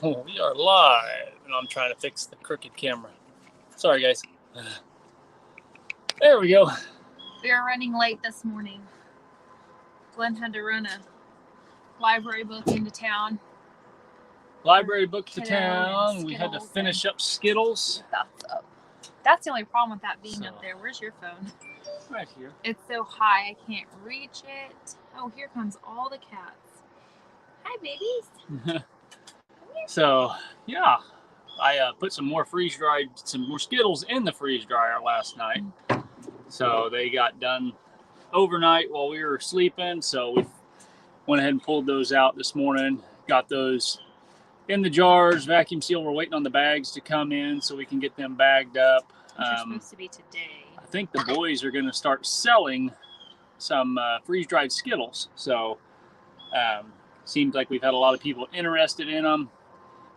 Oh, we are live, and I'm trying to fix the crooked camera. Sorry, guys. There we go. We are running late this morning. Glenn had to run a library book into town. Library book to town. We had to finish up Skittles. That's the only problem with that being up there. Where's your phone? Right here. It's so high I can't reach it. Oh, here comes all the cats. Hi, babies. So, yeah. I put some more Skittles in the freeze dryer last night. So they got done overnight while we were sleeping. So we went ahead and pulled those out this morning. Got those in the jars, vacuum sealed. We're waiting on the bags to come in so we can get them bagged up. Which are supposed to be today. I think the boys are going to start selling some freeze-dried Skittles. So seems like we've had a lot of people interested in them.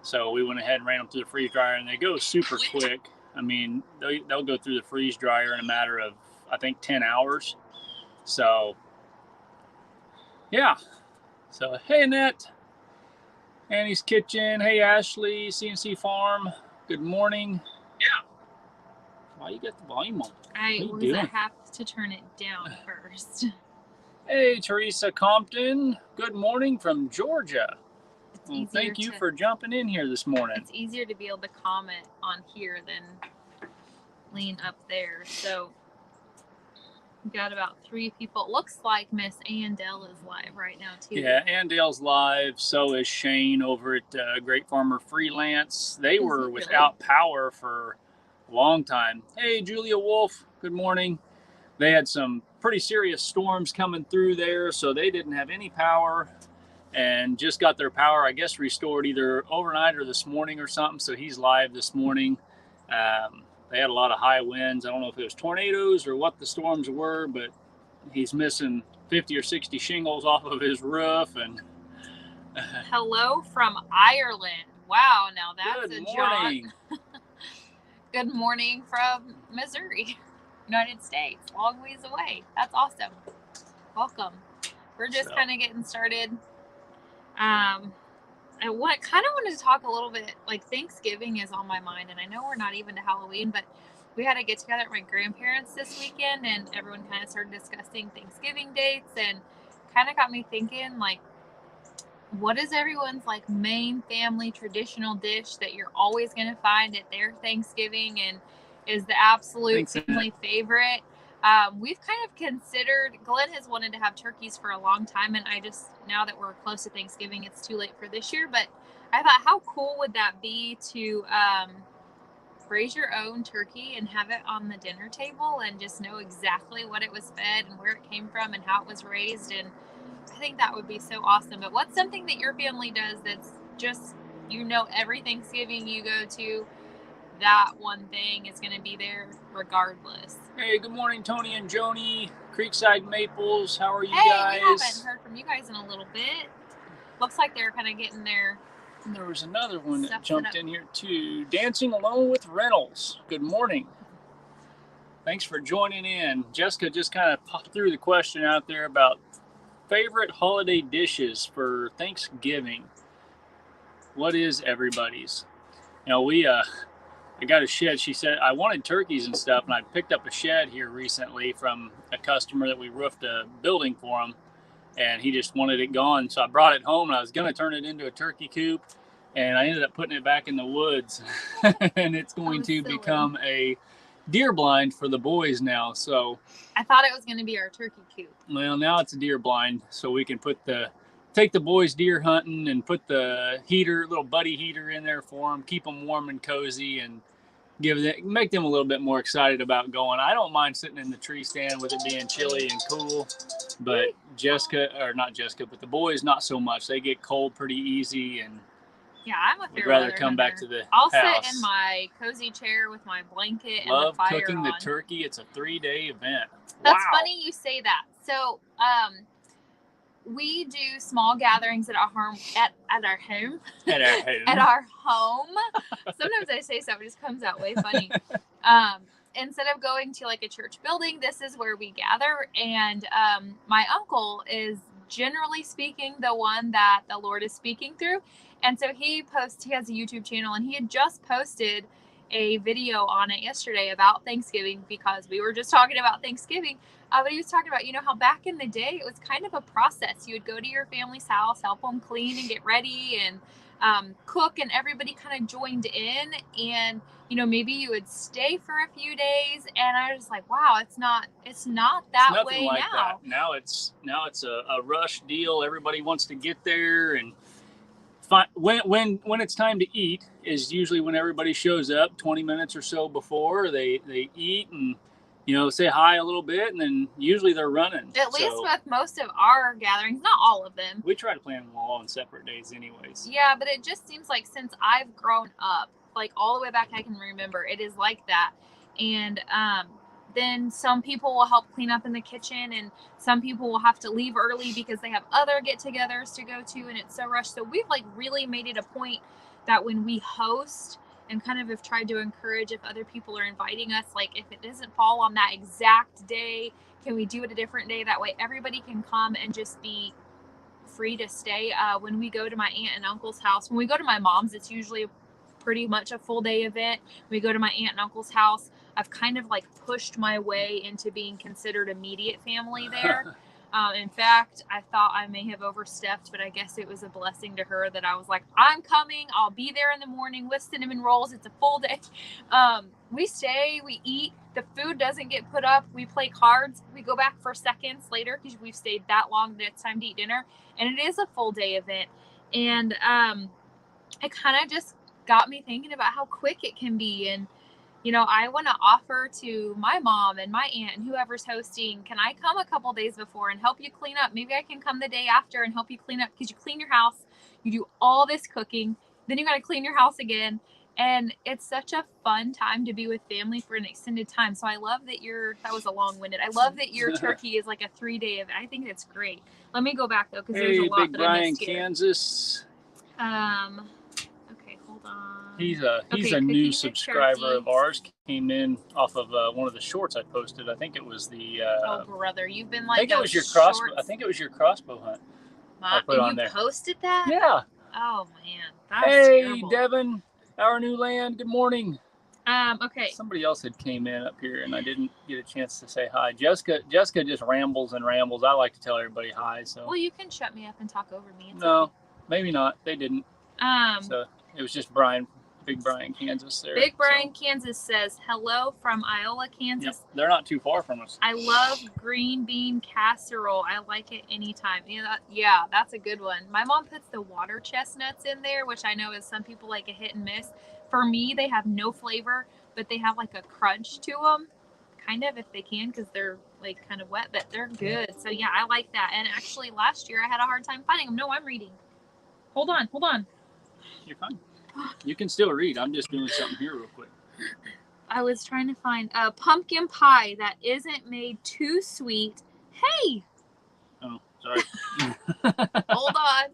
So we went ahead and ran them through the freeze dryer, and they go super quick. I mean, they'll go through the freeze dryer in a matter of, I think, 10 hours. So, yeah. So, hey, Annette. Annie's Kitchen. Hey, Ashley. CNC Farm. Good morning. Yeah. Why you got the volume on? I have to turn it down first. Hey, Teresa Compton. Good morning from Georgia. Well, thank you for jumping in here this morning. It's easier to be able to comment on here than lean up there. So we got about 3 people. It looks like Miss Andell is live right now too. Yeah, Andell's live. So is Shane over at Great Farmer Freelance. They were without power for a long time. Hey, Julia Wolf. Good morning. They had some pretty serious storms coming through there, so they didn't have any power. And just got their power, I guess, restored either overnight or this morning or something. So he's live this morning. They had a lot of high winds. I don't know if it was tornadoes or what the storms were, but he's missing 50 or 60 shingles off of his roof. And hello from Ireland. Wow, now that's good morning. Good morning from Missouri, United States, long ways away. That's awesome. Welcome. We're just kind of getting started. I kind of wanted to talk a little bit, like Thanksgiving is on my mind, and I know we're not even to Halloween, but we had a get together at my grandparents this weekend, and everyone kind of started discussing Thanksgiving dates, and kind of got me thinking, like, what is everyone's like main family traditional dish that you're always going to find at their Thanksgiving and is the absolute family favorite? We've kind of considered, Glenn has wanted to have turkeys for a long time, and now that we're close to Thanksgiving, it's too late for this year, but I thought, how cool would that be to raise your own turkey and have it on the dinner table and just know exactly what it was fed and where it came from and how it was raised, and I think that would be so awesome. But what's something that your family does that's just, every Thanksgiving you go to, that one thing is going to be there regardless? Hey, good morning, Tony and Joni. Creekside Maples, how are you guys? We haven't heard from you guys in a little bit. Looks like they're kind of getting there. And there was another one that jumped in here too. Dancing Alone with Reynolds. Good morning. Thanks for joining in. Jessica just kind of popped through the question out there about favorite holiday dishes for Thanksgiving. What is everybody's? I got a shed. She said, I wanted turkeys and stuff, and I picked up a shed here recently from a customer that we roofed a building for him, and he just wanted it gone. So I brought it home, and I was going to turn it into a turkey coop, and I ended up putting it back in the woods, and it's going to become a deer blind for the boys now. So I thought it was going to be our turkey coop. Well, now it's a deer blind, so we can take the boys deer hunting and put the little buddy heater in there for them, keep them warm and cozy, and make them a little bit more excited about going. I don't mind sitting in the tree stand with it being chilly and cool, but the boys not so much. They get cold pretty easy, and yeah, I'm a fair would rather come back to the I'll house. Sit in my cozy chair with my blanket Love and the fire cooking on. the turkey. It's a 3-day event. That's funny you say that. So, we do small gatherings at our home. Sometimes I say something, it just comes out way funny. Instead of going to like a church building, this is where we gather. And my uncle is generally speaking, the one that the Lord is speaking through. And so he has a YouTube channel, and he had just posted a video on it yesterday about Thanksgiving, because we were just talking about Thanksgiving. But he was talking about, how back in the day, it was kind of a process. You would go to your family's house, help them clean and get ready and cook, and everybody kind of joined in. And, maybe you would stay for a few days. And I was like, wow, it's not that way like now. That. Now it's a rush deal. Everybody wants to get there, and when it's time to eat is usually when everybody shows up 20 minutes or so before they eat and say hi a little bit, and then usually they're running. At least with most of our gatherings, not all of them. We try to plan them all on separate days anyways. Yeah, but it just seems like since I've grown up, like all the way back I can remember, it is like that. And then some people will help clean up in the kitchen, and some people will have to leave early because they have other get-togethers to go to, and it's so rushed. So we've like really made it a point that when we host, and kind of have tried to encourage, if other people are inviting us, like if it doesn't fall on that exact day, can we do it a different day? That way everybody can come and just be free to stay. When we go to my aunt and uncle's house, when we go to my mom's, it's usually pretty much a full day event. When we go to my aunt and uncle's house, I've kind of like pushed my way into being considered immediate family there. In fact, I thought I may have overstepped, but I guess it was a blessing to her that I was like, I'm coming. I'll be there in the morning with cinnamon rolls. It's a full day. We stay, we eat. The food doesn't get put up. We play cards. We go back for seconds later because we've stayed that long that it's time to eat dinner. And it is a full day event. And it kind of just got me thinking about how quick it can be. And I want to offer to my mom and my aunt and whoever's hosting, can I come a couple days before and help you clean up? Maybe I can come the day after and help you clean up, because you clean your house, you do all this cooking, then you got to clean your house again. And it's such a fun time to be with family for an extended time. So I love that that was a long-winded. I love that your turkey is like a 3-day event. I think that's great. Let me go back though, because there's a lot Big that Brian, I missed here. Kansas. Okay, hold on. He's a new subscriber of ours. Came in off of one of the shorts I posted. I think it was the. Oh brother, you've been like. I think it was your crossbow. I think it was your crossbow hunt. I put on there. You posted that? Yeah. Oh man, that's terrible. Hey Devin, our new land. Good morning. Okay. Somebody else had came in up here, and I didn't get a chance to say hi. Jessica just rambles and rambles. I like to tell everybody hi. So. Well, you can shut me up and talk over me. It's no, okay. Maybe not. They didn't. So it was just Big Brian, Kansas there. Big Brian, Kansas says, hello from Iola, Kansas. Yep, they're not too far from us. I love green bean casserole. I like it anytime. Yeah, that's a good one. My mom puts the water chestnuts in there, which I know is some people like a hit and miss. For me, they have no flavor, but they have like a crunch to them, kind of, if they can, because they're like kind of wet, but they're good. So yeah, I like that. And actually last year I had a hard time finding them. No, I'm reading. Hold on. You're fine. You can still read. I'm just doing something here real quick. I was trying to find a pumpkin pie that isn't made too sweet. Hey! Oh, sorry. Hold on.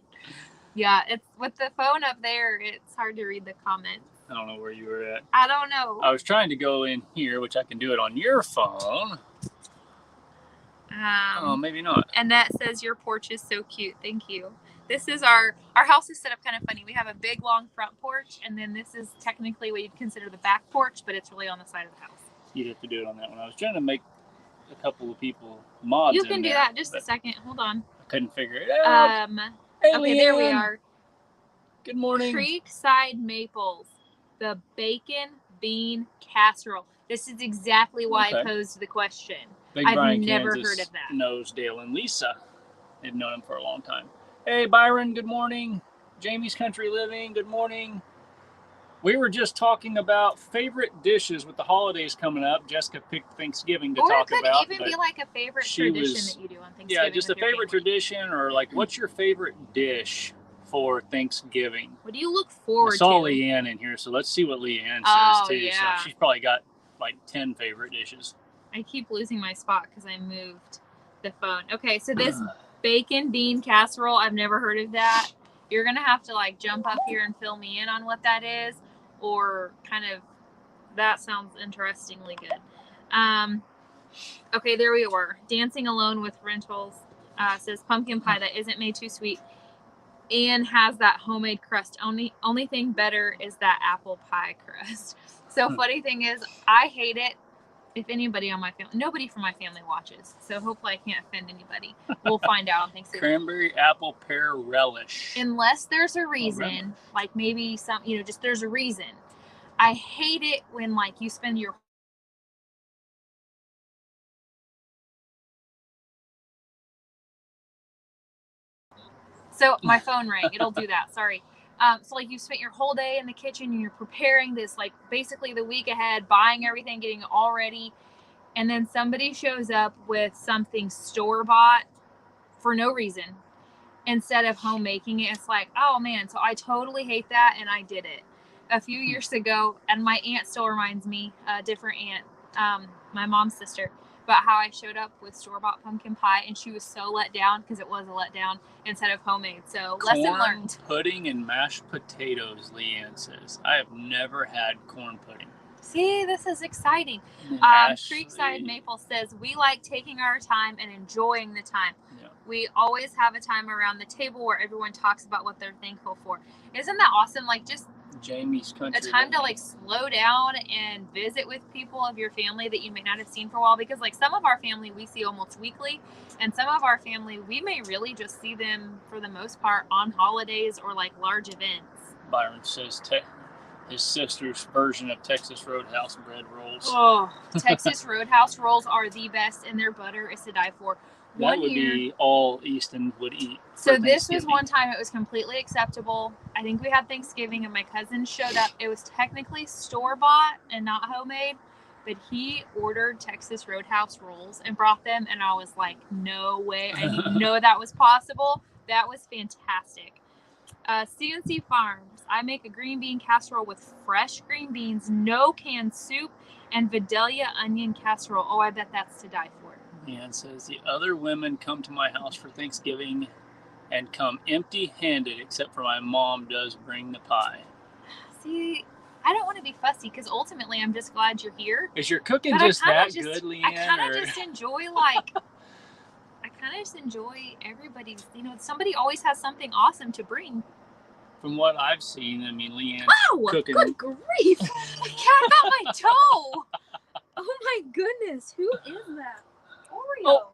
Yeah, it's with the phone up there, it's hard to read the comments. I don't know where you were at. I don't know. I was trying to go in here, which I can do it on your phone. Oh, maybe not. And that says your porch is so cute. Thank you. This is our house is set up kind of funny. We have a big long front porch, and then this is technically what you'd consider the back porch, but it's really on the side of the house. You'd have to do it on that one. I was trying to make a couple of people mods. You can do that. Just a second. Hold on. I couldn't figure it out. Hey, okay, Leanne. There we are. Good morning. Creekside Maples, the bacon bean casserole. This is exactly why I posed the question. I've never heard of that. Knows Dale and Lisa. They've known him for a long time. Hey, Byron, good morning. Jamie's Country Living, good morning. We were just talking about favorite dishes with the holidays coming up. Jessica picked Thanksgiving to talk about. Or it could even be like a favorite tradition that you do on Thanksgiving. Yeah, just a favorite tradition, or like, what's your favorite dish for Thanksgiving? What do you look forward to? I saw Leanne in here, so let's see what Leanne says too. Yeah. So she's probably got like 10 favorite dishes. I keep losing my spot because I moved the phone. Okay, so this bacon bean casserole, I've never heard of that. You're gonna have to like jump up here and fill me in on what that is, or kind of, that sounds interestingly good. Okay, there we were. Dancing alone with rentals. says pumpkin pie that isn't made too sweet and has that homemade crust. Only thing better is that apple pie crust. So funny thing is, I hate it. If anybody on my family, nobody from my family watches, so hopefully I can't offend anybody. We'll find out on Thanksgiving. Cranberry apple pear relish. Unless there's a reason, like maybe some, just there's a reason. I hate it when like you spend your So my phone rang. It'll do that. Sorry. So like you spent your whole day in the kitchen and you're preparing this, like basically the week ahead, buying everything, getting it all ready. And then somebody shows up with something store-bought for no reason instead of home making it. It's like, oh man. So I totally hate that. And I did it a few years ago. And my aunt still reminds me, a different aunt, my mom's sister, about how I showed up with store-bought pumpkin pie and she was so let down because it was a letdown instead of homemade. So lesson learned. Corn pudding and mashed potatoes, Leanne says. I have never had corn pudding. See, this is exciting. Creekside Maple says, we like taking our time and enjoying the time. Yeah. We always have a time around the table where everyone talks about what they're thankful for. Isn't that awesome? Like just Jamie's country. A time to like slow down and visit with people of your family that you may not have seen for a while, because like some of our family we see almost weekly, and some of our family we may really just see them for the most part on holidays or like large events. Byron says his sister's version of Texas Roadhouse bread rolls. Oh, Texas Roadhouse rolls are the best, and their butter is to die for. That would be all Easton would eat. So this was one time it was completely acceptable. I think we had Thanksgiving and my cousin showed up. It was technically store-bought and not homemade, but he ordered Texas Roadhouse rolls and brought them, and I was like, no way. I didn't know that was possible. That was fantastic. CNC Farms. I make a green bean casserole with fresh green beans, no canned soup, and Vidalia onion casserole. Oh, I bet that's to die for. And says the other women come to my house for Thanksgiving and come empty-handed, except for my mom does bring the pie. See, I don't want to be fussy because ultimately I'm just glad you're here. Is your cooking just that good, Leanne? I kind of just enjoy everybody's, somebody always has something awesome to bring. From what I've seen, I mean, Leanne cooking. Good grief. The cat got my toe. Oh my goodness. Who is that? Oreo. Oh.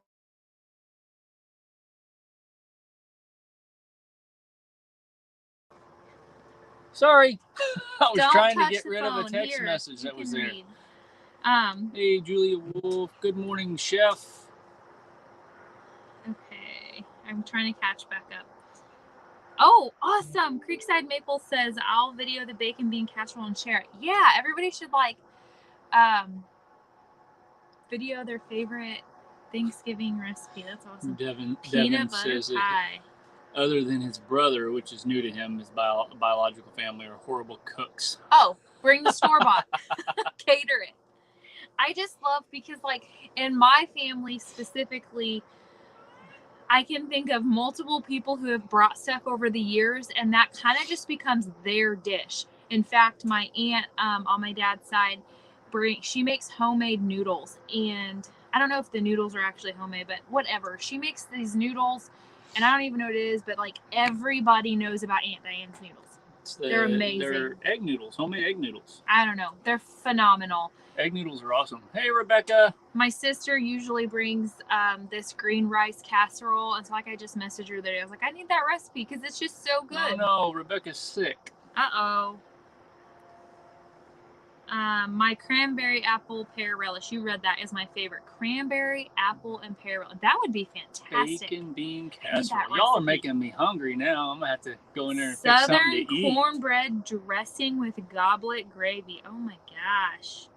Sorry. I was trying to get rid of a text message that was there. Hey, Julia Wolf. Good morning, chef. Okay. I'm trying to catch back up. Oh, awesome. Creekside Maple says, I'll video the bacon bean casserole and share it. Yeah, everybody should video their favorite Thanksgiving recipe. That's awesome. Devin butter says pie. Other than his brother, which is new to him, his biological family are horrible cooks. Oh, bring the store-bought. Cater it. I just love, because like in my family specifically, I can think of multiple people who have brought stuff over the years, and that kind of just becomes their dish. In fact, my aunt on my dad's side, she makes homemade noodles, and I don't know if the noodles are actually homemade, but whatever. She makes these noodles, and I don't even know what it is, but like everybody knows about Aunt Diane's noodles. They're amazing. They're egg noodles, homemade egg noodles. I don't know. They're phenomenal. Egg noodles are awesome. Hey, Rebecca. My sister usually brings this green rice casserole, and so like I just messaged her today. I was like, I need that recipe because it's just so good. Oh no, Rebecca's sick. Uh-oh. My cranberry apple pear relish. You read that, is my favorite. Cranberry apple and pear relish. That would be fantastic. Bacon bean casserole. Y'all are making me hungry now. I'm gonna have to go in there and fix something to eat. Southern cornbread dressing with goblet gravy. Oh my gosh.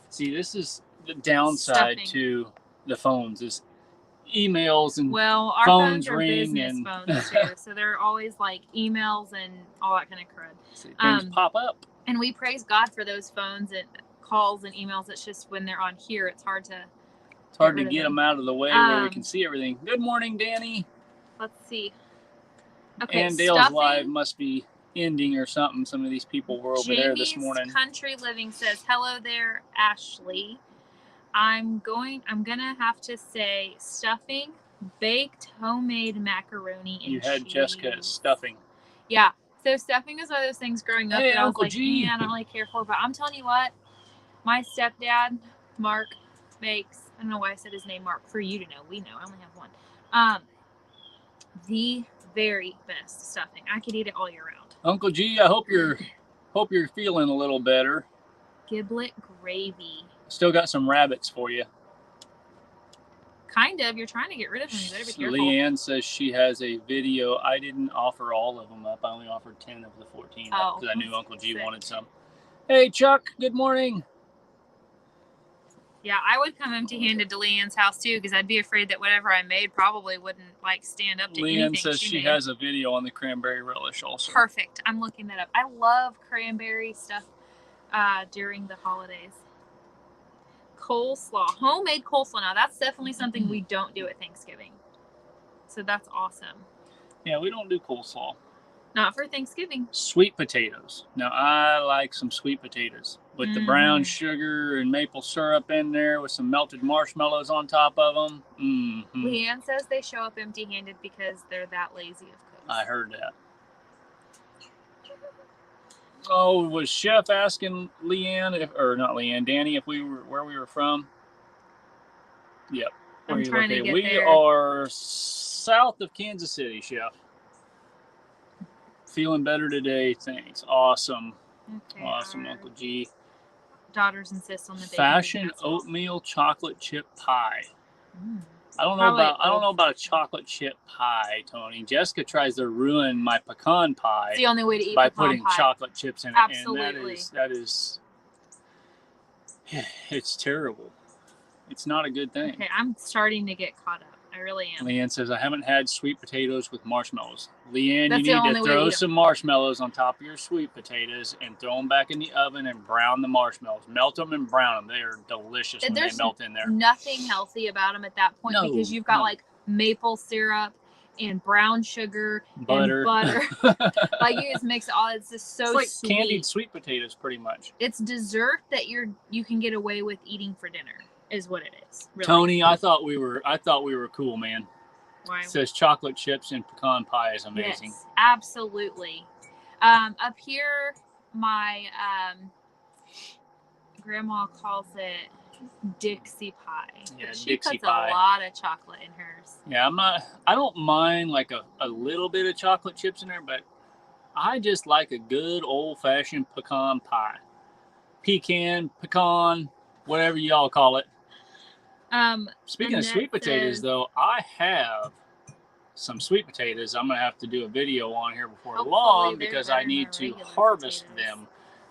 See, this is the downside to the phones is emails and our phones are business phones too, so they're always like emails and all that kind of crud. See, things pop up. And we praise God for those phones and calls and emails. It's just when they're on here, it's hard to get them out of the way where we can see everything. Good morning, Danny. Let's see. Okay, and Dale's live must be ending or something. Some of these people were over there this morning. Country Living says, hello there, Ashley. I'm gonna have to say stuffing baked homemade macaroni and You had cheese. Jessica's stuffing. Yeah. So stuffing is one of those things growing up Hey, that I was Uncle like, G. I don't really care for. But I'm telling you what, my stepdad, Mark, makes, I don't know why I said his name, Mark, for you to know. We know. I only have one. The very best stuffing. I could eat it all year round. Uncle G, I hope you're feeling a little better. Giblet gravy. Still got some rabbits for you. Kind of. You're trying to get rid of them. You better be careful. Leanne says she has a video. I didn't offer all of them up. I only offered 10 of the 14 up because I knew Uncle G wanted some. Hey, Chuck. Good morning. Yeah, I would come empty-handed to Leanne's house too because I'd be afraid that whatever I made probably wouldn't like stand up to anything. Leanne says she has a video on the cranberry relish also. Perfect. I'm looking that up. I love cranberry stuff during the holidays. Coleslaw, homemade coleslaw. Now that's definitely something we don't do at Thanksgiving. So that's awesome. Yeah, we don't do coleslaw. Not for Thanksgiving. Sweet potatoes. Now I like some sweet potatoes with the brown sugar and maple syrup in there with some melted marshmallows on top of them. Leanne says they show up empty-handed because they're that lazy of cooks. I heard that. Oh, was Chef asking Leanne, or not Leanne, Danny, if we were where we were from? Yep. I'm trying to get we there. are south of Kansas City, Chef. Feeling better today, thanks. Awesome. Okay, awesome, Uncle G. Daughters insist on the bacon. Fashion oatmeal chocolate chip pie. I don't know about a chocolate chip pie, Tony. Jessica tries to ruin my pecan pie. It's the only way to eat by pecan putting pie. Chocolate chips in it. Absolutely. And that is it's terrible. It's not a good thing. Okay, I'm starting to get caught up. I really am. Leanne says, I haven't had sweet potatoes with marshmallows. Leanne, That's you need to throw some marshmallows on top of your sweet potatoes and throw them back in the oven and brown the marshmallows. Melt them and brown them. They are delicious when they melt in there. Nothing healthy about them at that point because you've got like maple syrup and brown sugar and butter. Like you just mix it all. It's just so like sweet. Candied sweet potatoes, pretty much. It's dessert that you can get away with eating for dinner. Is what it is. Really. Tony, I thought we were cool, man. Why? It says chocolate chips and pecan pie is amazing. Yes, absolutely. Up here, my grandma calls it Dixie pie. Yeah, she Dixie puts pie. a lot of chocolate in hers. Yeah, I don't mind like a little bit of chocolate chips in there, but I just like a good old-fashioned pecan pie. Pecan, whatever y'all call it. Speaking of sweet potatoes, though, I have some sweet potatoes I'm going to have to do a video on here before long because I need to harvest them.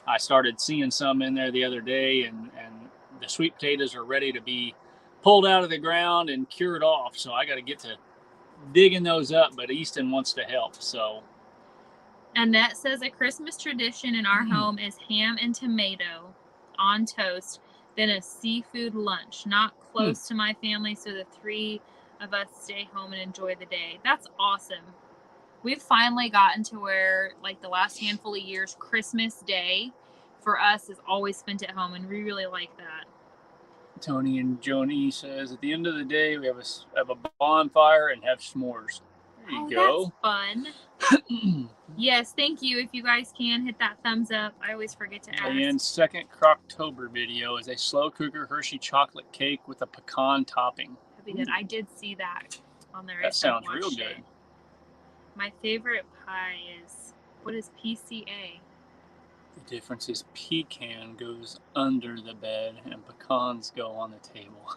I started seeing some in there the other day, and the sweet potatoes are ready to be pulled out of the ground and cured off. So I got to get to digging those up, but Easton wants to help. So Annette says a Christmas tradition in our home is ham and tomato on toast, then a seafood lunch. Not close to my family, so the three of us stay home and enjoy the day. That's awesome. We've finally gotten to where, like the last handful of years, Christmas Day for us is always spent at home, and we really like that. Tony and Joni says, at the end of the day, we have a bonfire and have s'mores. There you go. That's fun. Yes, thank you. If you guys can, hit that thumbs up. I always forget to ask. And second Croctober video is a slow cooker Hershey chocolate cake with a pecan topping. That'd be good. I did see that on there. That sounds real good. My favorite pie is, what is PCA? The difference is pecan goes under the bed and pecans go on the table.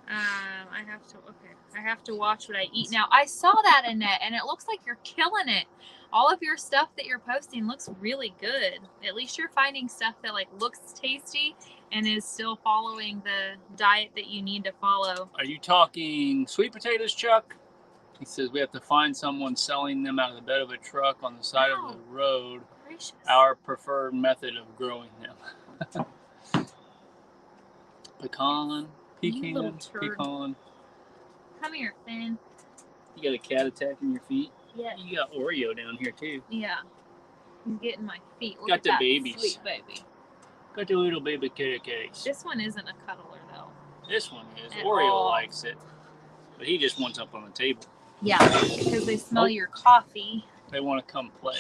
I have to watch what I eat now. I saw that, Annette, and it looks like you're killing it. All of your stuff that you're posting looks really good. At least you're finding stuff that like looks tasty and is still following the diet that you need to follow. Are you talking sweet potatoes, Chuck? He says we have to find someone selling them out of the bed of a truck on the side of the road. Gracious. Our preferred method of growing them. Pecan. Come here, Finn. You got a cat attacking your feet? Yeah. You got Oreo down here too. Yeah. I'm getting my feet. Look got at the that babies. Sweet baby. Got the little baby kitties. This one isn't a cuddler though. This one is. Oreo likes it, but he just wants up on the table. Yeah, because they smell your coffee. They want to come play.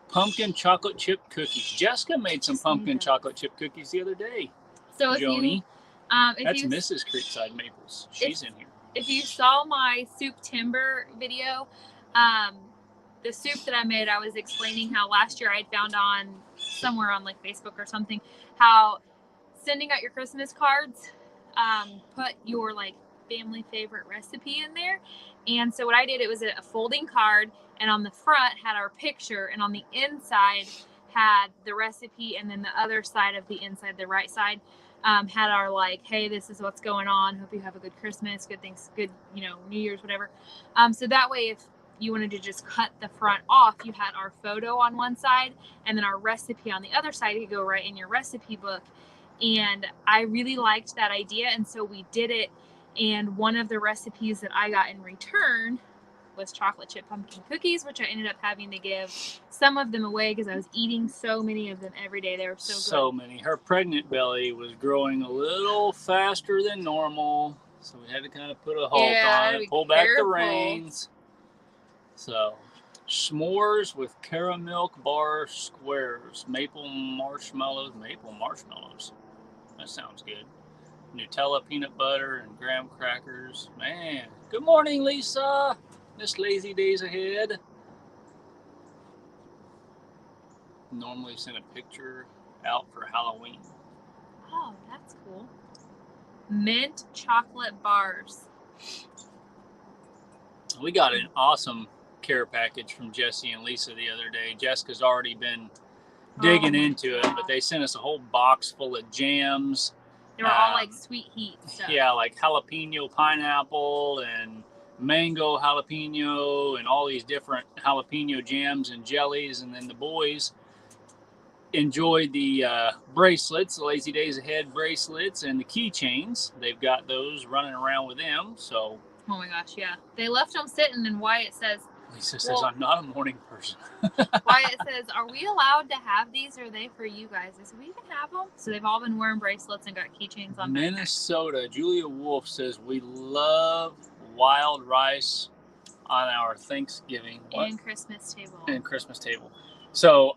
Pumpkin chocolate chip cookies. Jessica made some pumpkin chocolate chip cookies the other day. So if Joni, that's you, Mrs. Creekside Maples. She's in here. If you saw my soup timber video, the soup that I made, I was explaining how last year I'd found on somewhere on like Facebook or something, how sending out your Christmas cards, put your like family favorite recipe in there. And so what I did, it was a folding card, and on the front had our picture, and on the inside had the recipe, and then the other side of the inside, the right side, had our like, hey, this is what's going on. Hope you have a good Christmas, good things, good, New Year's, whatever. So that way, if you wanted to just cut the front off, you had our photo on one side and then our recipe on the other side. It could go right in your recipe book. And I really liked that idea. And so we did it. And one of the recipes that I got in return was chocolate chip pumpkin cookies, which I ended up having to give some of them away because I was eating so many of them every day. They were so good. So many. Her pregnant belly was growing a little faster than normal, so we had to kind of put a halt on it, pull back the reins. So, s'mores with caramel bar squares, maple marshmallows. That sounds good. Nutella, peanut butter, and graham crackers. Man, good morning, Lisa. This lazy days ahead. Normally send a picture out for Halloween. Oh, that's cool. Mint chocolate bars. We got an awesome care package from Jesse and Lisa the other day. Jessica's already been digging into it, but they sent us a whole box full of jams. They were all like sweet heat stuff. Yeah, like jalapeno pineapple and mango jalapeno and all these different jalapeno jams and jellies. And then the boys enjoyed the bracelets, the Lazy Days Ahead bracelets, and the keychains. They've got those running around with them. So. Oh my gosh, yeah. They left them sitting, and Wyatt says, Lisa says, I'm not a morning person. Wyatt says, are we allowed to have these, or are they for you guys? I said, we can have them. So they've all been wearing bracelets and got keychains on Minnesota, Julia Wolf says, we love wild rice on our Thanksgiving. And Christmas table. So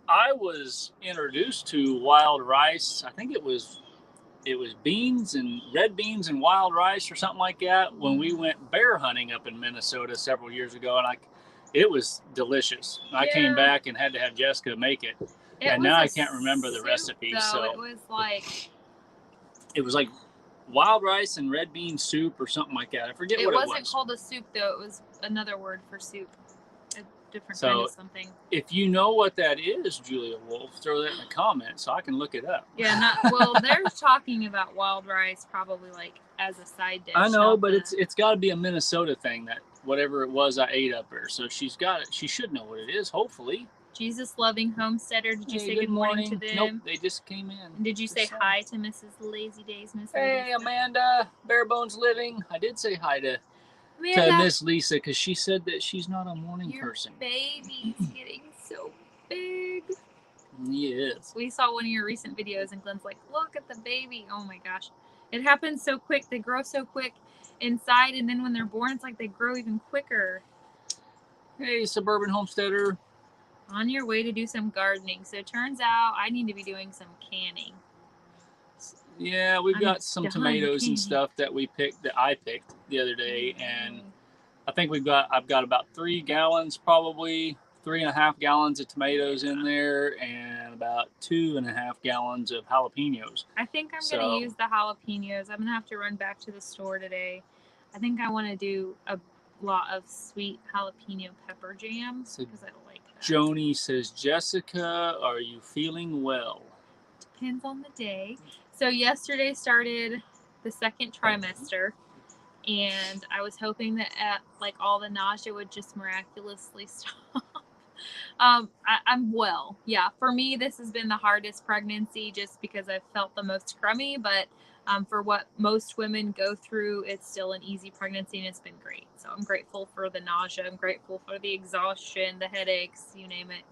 I was introduced to wild rice. I think it was beans and red beans and wild rice or something like that when we went bear hunting up in Minnesota several years ago, and it was delicious. I came back and had to have Jessica make it, and now I can't remember the recipe. So it was like wild rice and red bean soup or something like that. I forget what it was. It wasn't called a soup though. It was another word for soup. Different kind of something. If you know what that is, Julia Wolf, throw that in the comments so I can look it up. Yeah, they're talking about wild rice probably like as a side dish. I know, but it's got to be a Minnesota thing, that whatever it was I ate up there. So she's got it. She should know what it is, hopefully. Jesus Loving Homesteader. Did you say good morning to them? Nope, they just came in. Did you say hi to Mrs. Lazy Days, Miss Hey, Lisa? Amanda, Bare Bones Living. I did say hi to Miss Lisa because she said that she's not a morning person. Your baby's getting so big. Yes. We saw one of your recent videos and Glenn's like, look at the baby. Oh my gosh. It happens so quick. They grow so quick inside, and then when they're born, it's like they grow even quicker. Hey, Suburban Homesteader. On your way to do some gardening. So it turns out I need to be doing some canning. Yeah, we've got some tomatoes and stuff that I picked the other day, and I think I've got about 3 gallons, probably 3.5 gallons of tomatoes in there, and about 2.5 gallons of jalapenos. I think I'm going to use the jalapenos. I'm going to have to run back to the store today. I think I want to do a lot of sweet jalapeno pepper jams because I like that. Joni says, Jessica, are you feeling well? Depends on the day. So yesterday started the second trimester, and I was hoping that all the nausea would just miraculously stop. I'm well. Yeah, for me, this has been the hardest pregnancy just because I've felt the most crummy, but for what most women go through, it's still an easy pregnancy, and it's been great. So I'm grateful for the nausea. I'm grateful for the exhaustion, the headaches, you name it.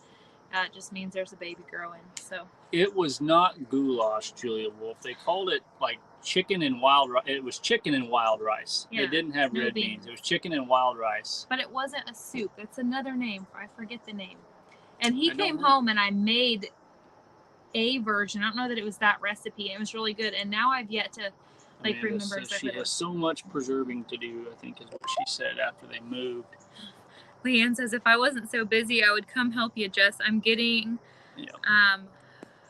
It just means there's a baby growing. So it was not goulash, Julia Wolf. They called it like chicken and wild rice. It was chicken and wild rice. Yeah, it didn't have red beans. It was chicken and wild rice. But it wasn't a soup. It's another name. I forget the name. And he came home and I made a version. I don't know that it was that recipe. It was really good. And now I've yet to remember exactly. She has so much preserving to do, I think is what she said after they moved. Leanne says, if I wasn't so busy, I would come help you, Jess. I'm getting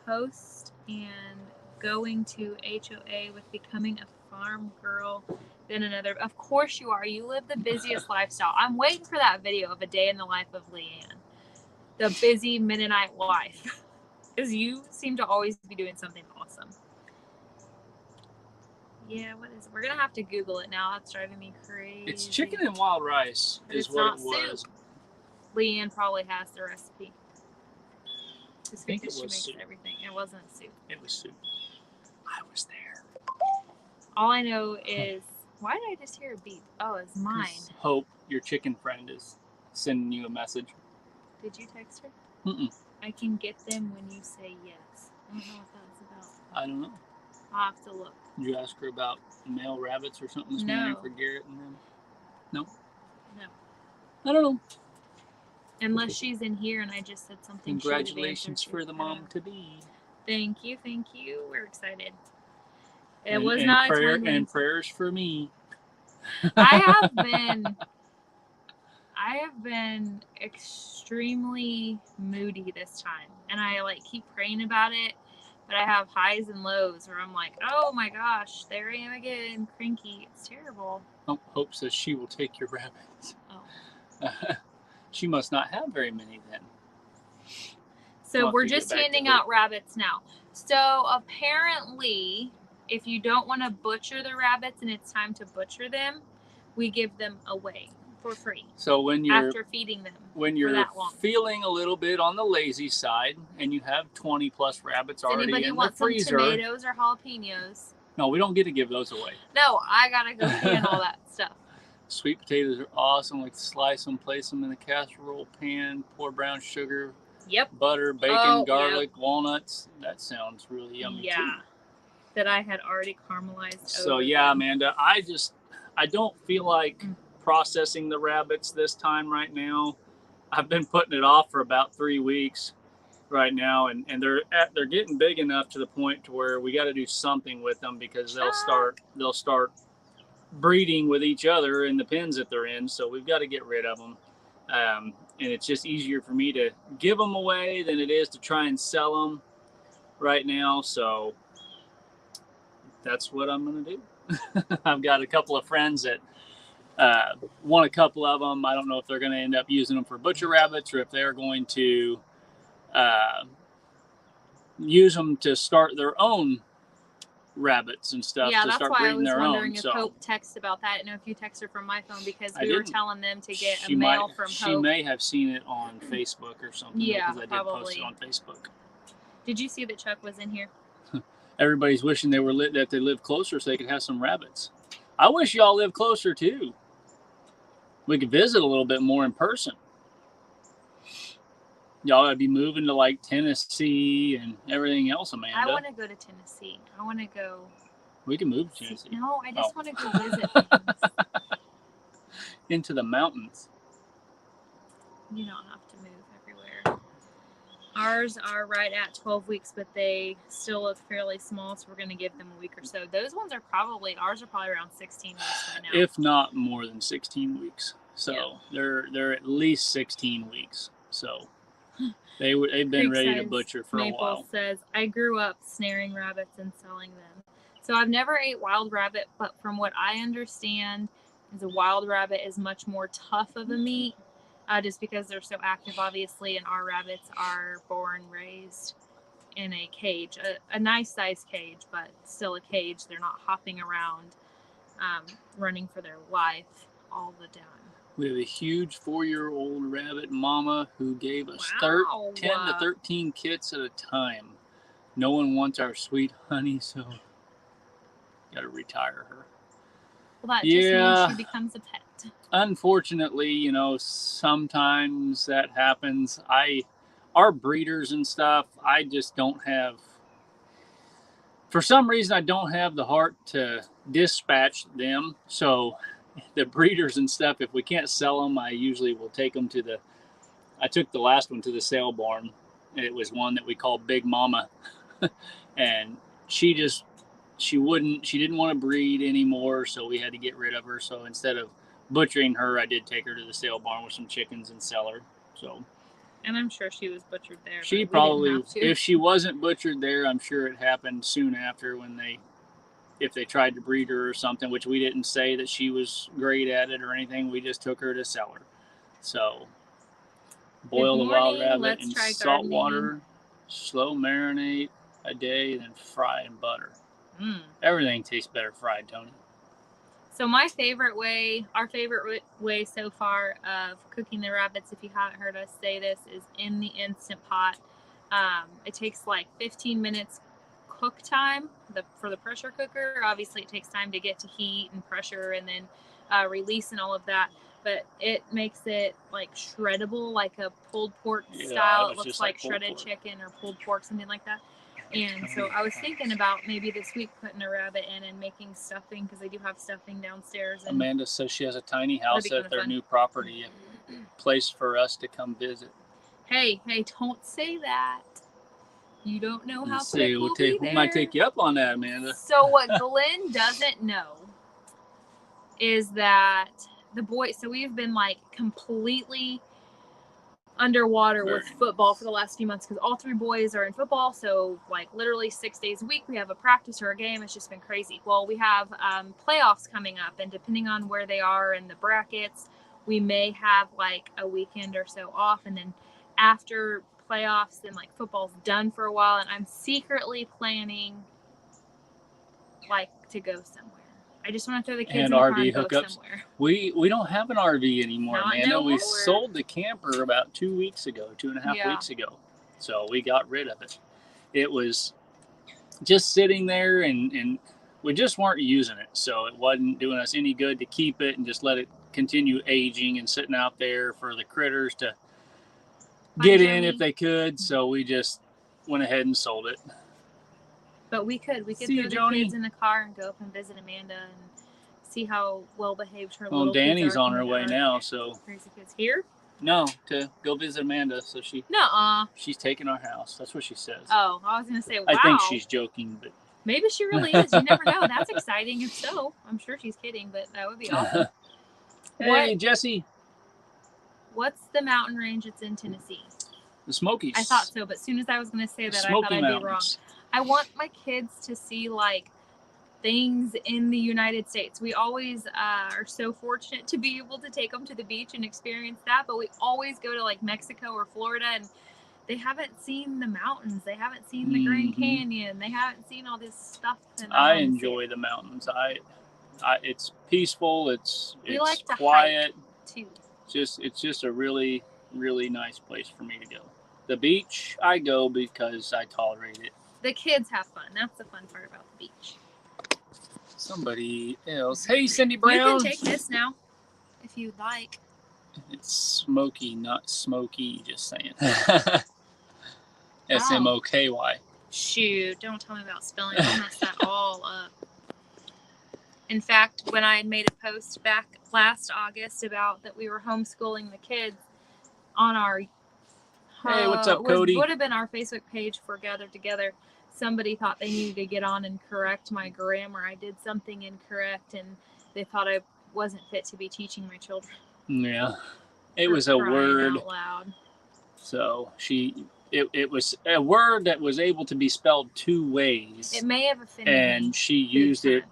host and going to HOA with becoming a farm girl, then another. Of course you are. You live the busiest lifestyle. I'm waiting for that video of a day in the life of Leanne, the busy Mennonite wife, because you seem to always be doing something awesome. Yeah, what is it? We're going to have to Google it now. It's driving me crazy. It's chicken and wild rice is what it was. Soup. Leanne probably has the recipe. I think it was soup. Everything. It wasn't soup. It was soup. I was there. All I know is, why did I just hear a beep? Oh, it's mine. Hope, your chicken friend, is sending you a message. Did you text her? Mm-mm. I can get them when you say yes. I don't know what that's about. I don't know. I'll have to look. Did you ask her about male rabbits or something this morning for Garrett and them? No? No. I don't know. Unless she's in here and I just said something. Congratulations for the mom-to-be. Thank you. We're excited. It was not and prayers for me. I have been extremely moody this time, and I keep praying about it, but I have highs and lows where I'm like, oh my gosh, there I am again, cranky. It's terrible. Hope says she will take your rabbits. Oh. She must not have very many then. So we're just handing out rabbits now. So apparently, if you don't want to butcher the rabbits and it's time to butcher them, we give them away for free. So when you're after feeding them, when you're feeling a little bit on the lazy side and you have 20 plus rabbits already in the freezer, some tomatoes or jalapenos? No, we don't get to give those away. No, I gotta go can all that stuff. Sweet potatoes are awesome. Like slice them, place them in the casserole pan, pour brown sugar, butter, bacon, garlic, walnuts. That sounds really yummy too. Yeah, that I had already caramelized. So yeah, Amanda, I don't feel like processing the rabbits this time right now. I've been putting it off for about 3 weeks right now, and they're getting big enough to the point to where we got to do something with them because they'll start breeding with each other in the pens that they're in. So we've got to get rid of them, and it's just easier for me to give them away than it is to try and sell them right now. So that's what I'm gonna do. I've got a couple of friends that want a couple of them. I don't know if they're going to end up using them for butcher rabbits or if they're going to use them to start their own rabbits and stuff. Yeah, to that's start why I breeding was their wondering own. if Hope texted about that. I don't know if you texted from my phone because we were telling them to get a mail from Hope. She may have seen it on Facebook or something. Yeah, because I did post it on Facebook. Did you see that Chuck was in here? Everybody's wishing they were that they lived closer so they could have some rabbits. I wish y'all lived closer too. We could visit a little bit more in person. Y'all gotta be moving to like Tennessee and everything else, Amanda. I want to go to Tennessee. I want to go. We can move to Tennessee. No, I just want to go visit things. Into the mountains. You don't have to move everywhere. Ours are right at 12 weeks, but they still look fairly small, so we're going to give them a week or so. Ours are probably around 16 weeks right now. If not more than 16 weeks. So they're at least 16 weeks. So they've been ready to butcher for a while. Maple says, I grew up snaring rabbits and selling them. So I've never ate wild rabbit, but from what I understand, is a wild rabbit is much more tough of a meat. Just because they're so active, obviously, and our rabbits are born, raised in a cage, a nice size cage, but still a cage. They're not hopping around, running for their life all the time. We have a huge 4-year-old rabbit mama who gave us 10 to 13 kits at a time. No one wants our sweet honey, so got to retire her. Well, that just means she becomes a pet. Unfortunately, sometimes that happens. our breeders and stuff, I just don't have, for some reason, I don't have the heart to dispatch them. So the breeders and stuff, if we can't sell them, I usually will take them to I took the last one to the sale barn. It was one that we call Big Mama. And she didn't want to breed anymore, so we had to get rid of her. So instead of butchering her, I did take her to the sale barn with some chickens and sell her. So, and I'm sure she was butchered there. She probably, if she wasn't butchered there, I'm sure it happened soon after if they tried to breed her or something, which we didn't say that she was great at it or anything. We just took her to sell her. So boil the wild rabbit in salt water, slow marinate a day, then fry in butter. Everything tastes better fried, Tony. So our favorite way so far of cooking the rabbits, if you haven't heard us say this, is in the Instant Pot. It takes like 15 minutes cook time for the pressure cooker. Obviously, it takes time to get to heat and pressure and then release and all of that. But it makes it like shreddable, like a pulled pork style. It looks like shredded chicken or pulled pork, something like that. And so I was thinking about maybe this week putting a rabbit in and making stuffing, because they do have stuffing downstairs. And Amanda says she has a tiny house at their new property, a place for us to come visit. Hey, don't say that. You don't know how quick we'll be there. We might take you up on that, Amanda. So what Glenn doesn't know is that so we've been like completely underwater with football for the last few months, because all 3 boys are in football. So like literally 6 days a week we have a practice or a game. It's just been crazy. Well, we have playoffs coming up, and depending on where they are in the brackets, we may have like a weekend or so off, and then after playoffs, then like football's done for a while, and I'm secretly planning like to go somewhere. I just want to throw the kids in the RV car and go somewhere. We don't have an RV anymore, Amanda. We sold the camper about 2 weeks ago, 2.5 weeks ago. So we got rid of it. It was just sitting there, and we just weren't using it. So it wasn't doing us any good to keep it and just let it continue aging and sitting out there for the critters to get in if they could. So we just went ahead and sold it. But we could throw the kids in the car and go up and visit Amanda and see how well behaved her little kids are. Danny's on her way now, so. Crazy kids here? No, to go visit Amanda. So she's taking our house. That's what she says. Oh, I was gonna say, wow. I think she's joking, but maybe she really is. You never know. That's exciting. If so, I'm sure she's kidding, but that would be awesome. Hey, Jesse. What's the mountain range that's in Tennessee? The Smokies. I thought so, but as soon as I was going to say that, I thought I'd be wrong. I want my kids to see like things in the United States. We always are so fortunate to be able to take them to the beach and experience that, but we always go to like Mexico or Florida, and they haven't seen the mountains. They haven't seen the Grand Canyon. They haven't seen all this stuff. I enjoy the mountains. It's peaceful. It's like to quiet too. It's just a really, really nice place for me to go. The beach, I go because I tolerate it. The kids have fun. That's the fun part about the beach. Somebody else. Hey, Cindy Brown. You can take this now, if you'd like. It's smoky, not smoky. Just saying. SMOKY. Shoot! Don't tell me about spelling. I'll mess that all up. In fact, when I had made a post back last August about that we were homeschooling the kids on our hey, what's up, Cody? Would have been our Facebook page for Gathered Together. Somebody thought they needed to get on and correct my grammar. I did something incorrect, and they thought I wasn't fit to be teaching my children. Yeah, it was a word. Out loud. So it was a word that was able to be spelled 2 ways. It may have offended me. And she used it.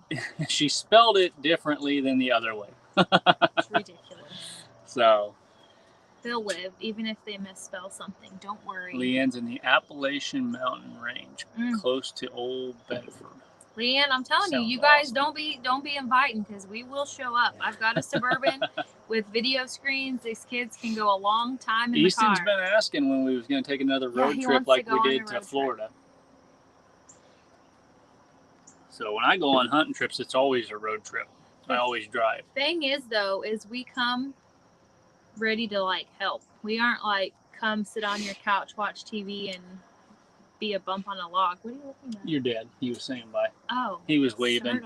She spelled it differently than the other way. It's ridiculous. So. They'll live, even if they misspell something. Don't worry. Leanne's in the Appalachian Mountain Range, close to Old Bedford. Leanne, I'm telling you guys don't be inviting, because we will show up. I've got a Suburban with video screens. These kids can go a long time in Easton's the car. Been asking when we was going to take another road trip like we did to Florida. So when I go on hunting trips, it's always a road trip. I always drive. Thing is, though, is we come ready to like help. We aren't like come sit on your couch, watch TV, and be a bump on a log. What are you looking at? Your dad. He was saying bye. Oh, he was waving.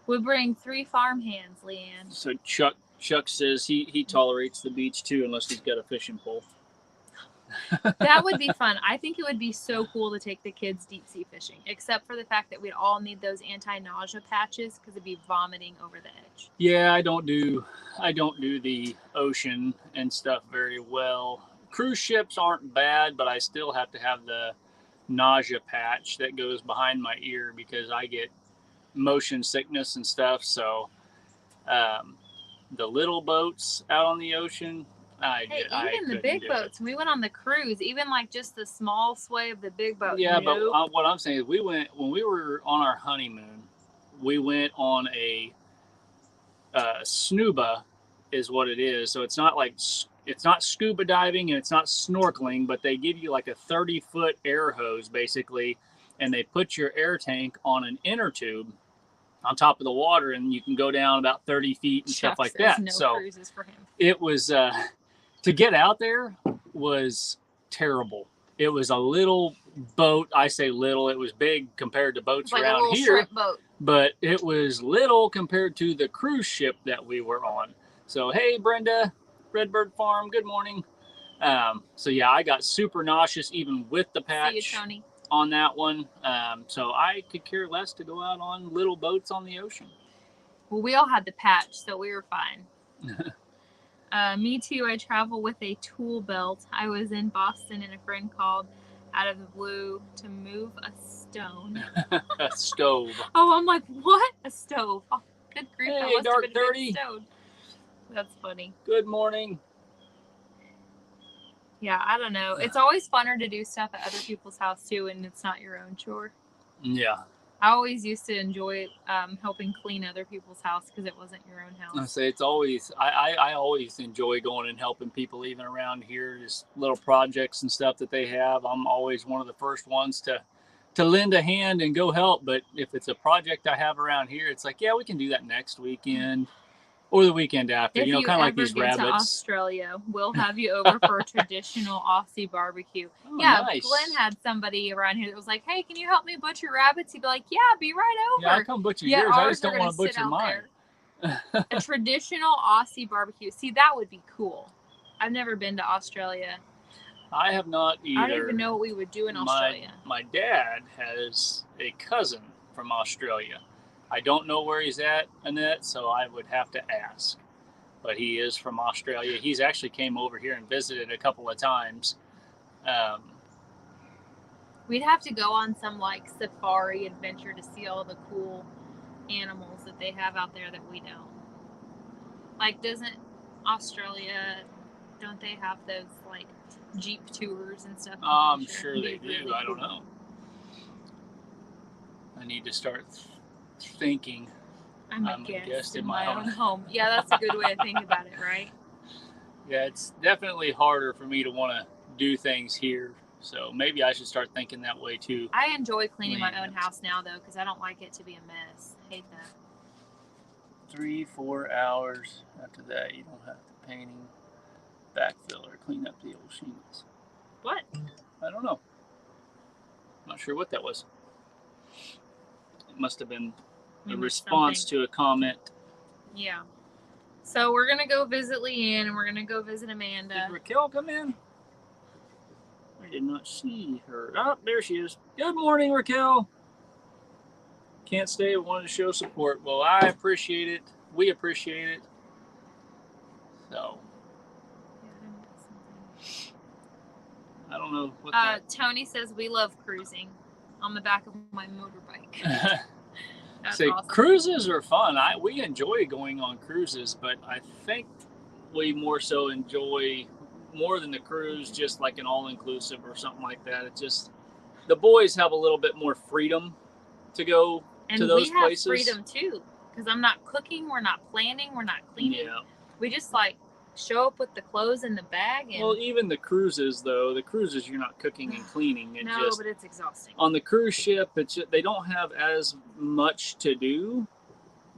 We bring 3 farm hands, Leanne. So Chuck says he tolerates the beach too, unless he's got a fishing pole. That would be fun. I think it would be so cool to take the kids deep sea fishing, except for the fact that we'd all need those anti-nausea patches because it'd be vomiting over the edge. Yeah, I don't do the ocean and stuff very well. Cruise ships aren't bad, but I still have to have the nausea patch that goes behind my ear because I get motion sickness and stuff. So the little boats out on the ocean, even the big boats. We went on the cruise, even like just the small sway of the big boat. Yeah, but what I'm saying is when we were on our honeymoon, we went on a snuba is what it is. So it's not scuba diving and it's not snorkeling, but they give you like a 30-foot air hose basically, and they put your air tank on an inner tube on top of the water, and you can go down about 30 feet and stuff like that. No cruises for him. It was to get out there was terrible. It was a little boat. I say little. It was big compared to boats like around a little here. Shrimp boat. But it was little compared to the cruise ship that we were on. So, hey, Brenda, Redbird Farm, good morning. So, yeah, I got super nauseous even with the patch. See you, Tony. On that one. So, I could care less to go out on little boats on the ocean. Well, we all had the patch, so we were fine. Me too. I travel with a tool belt. I was in Boston and a friend called out of the blue to move a stone. A stove. Oh, I'm like, what? A stove? Oh, good grief. Hey, that must Dark have been Dirty. a stone. That's funny. Good morning. Yeah, I don't know. It's always funner to do stuff at other people's house too, and it's not your own chore. Yeah. I always used to enjoy helping clean other people's house because it wasn't your own house. I say it's always I always enjoy going and helping people even around here, just little projects and stuff that they have. I'm always one of the first ones to lend a hand and go help. But if it's a project I have around here, it's like, yeah, we can do that next weekend or the weekend after. If kind of like these get rabbits. To Australia, we'll have you over for a traditional Aussie barbecue. Oh, yeah, nice. Glenn had somebody around here that was like, "Hey, can you help me butcher rabbits?" He'd be like, "Yeah, be right over." Yeah, I'll come butcher yours. I just don't want to butcher mine. A traditional Aussie barbecue. See, that would be cool. I've never been to Australia. I have not either. I don't even know what we would do in Australia. My dad has a cousin from Australia. I don't know where he's at, Annette, so I would have to ask. But he is from Australia. He's actually came over here and visited a couple of times. We'd have to go on some like safari adventure to see all the cool animals that they have out there that we don't. Like, doesn't Australia, don't they have those like Jeep tours and stuff? I'm sure they do. Really I don't know. I need to start thinking. I'm a guest in my own home. Yeah, that's a good way to think about it, right? Yeah, it's definitely harder for me to want to do things here. So maybe I should start thinking that way too. I enjoy cleaning my own house now though, because I don't like it to be a mess. Hate that. 3-4 hours after that, you don't have to painting, backfill, or clean up the old shingles. What? I don't know. Not sure what that was. It must have been a response to a comment. Yeah. So we're going to go visit Leanne and we're going to go visit Amanda. Did Raquel come in? I did not see her. Oh, there she is. Good morning, Raquel. Can't stay, but wanted to show support. Well, I appreciate it. We appreciate it. So. I don't know what Tony says we love cruising on the back of my motorbike. Say, awesome. Cruises are fun. We enjoy going on cruises, but I think we more so enjoy more than the cruise, just like an all-inclusive or something like that. It's just the boys have a little bit more freedom to go to those places. And we have freedom too, because I'm not cooking, we're not planning, we're not cleaning. Yeah. We just like show up with the clothes in the bag. And... Well, even the cruises, though, you're not cooking and cleaning. No, but it's exhausting. On the cruise ship, they don't have as much to do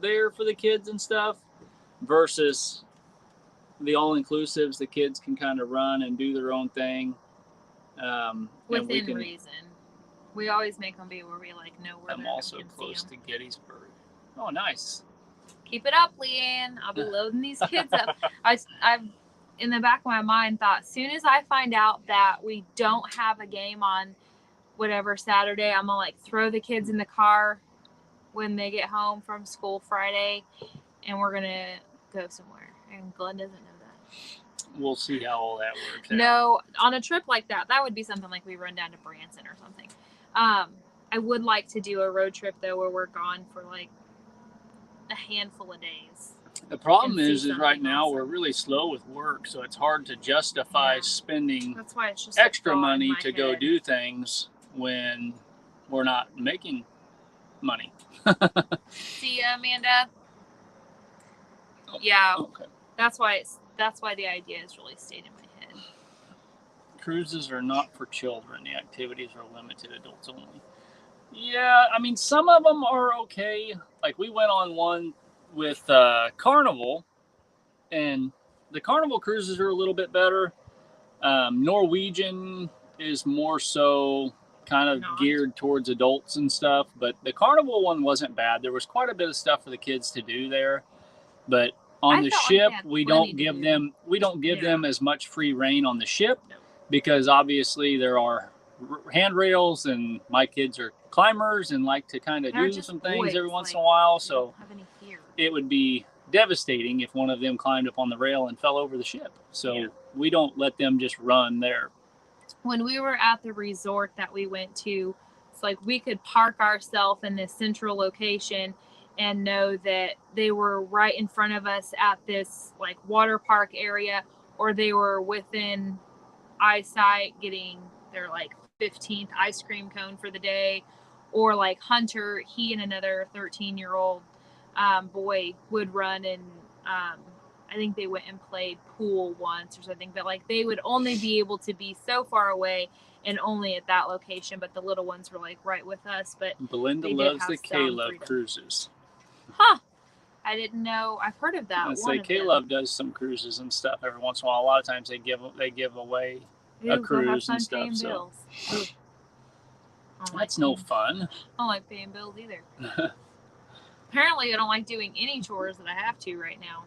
there for the kids and stuff versus the all-inclusives, the kids can kind of run and do their own thing. Within reason. We always make them be where we know where I'm also close to Gettysburg. Oh, nice. Keep it up, Leanne. I'll be loading these kids up. I've in the back of my mind thought, as soon as I find out that we don't have a game on whatever Saturday, I'm gonna throw the kids in the car when they get home from school Friday, and we're gonna go somewhere. And Glenn doesn't know that. We'll see how all that works out. No, on a trip like that would be something like we run down to Branson or something. I would like to do a road trip though, where we're gone for a handful of days. The problem is right now we're really slow with work, so it's hard to justify spending That's why it's just extra money to go do things when we're not making money. See ya, Amanda. Oh, yeah. Okay. That's why the idea has really stayed in my head. Cruises are not for children. The activities are limited, adults only. Yeah, I mean, some of them are okay. We went on one with Carnival, and the Carnival cruises are a little bit better. Norwegian is more so kind of geared towards adults and stuff, but the Carnival one wasn't bad. There was quite a bit of stuff for the kids to do there, but on the ship we don't give them as much free reign on the ship, because obviously there are handrails, and my kids are climbers and like to kind of do some things every once in a while, so it would be devastating if one of them climbed up on the rail and fell over the ship. So we don't let them just run there. When we were at the resort that we went to, it's we could park ourselves in this central location and know that they were right in front of us at this water park area, or they were within eyesight getting their 15th ice cream cone for the day, or Hunter, he and another 13-year-old boy would run, and I think they went and played pool once or something, but they would only be able to be so far away and only at that location, but the little ones were right with us. But Belinda loves the K-Love cruises. Huh. I didn't know. I've heard of that. K-Love does some cruises and stuff every once in a while. A lot of times they give away a cruise and stuff. So that's no fun. I don't like paying bills either. Apparently, I don't like doing any chores that I have to right now.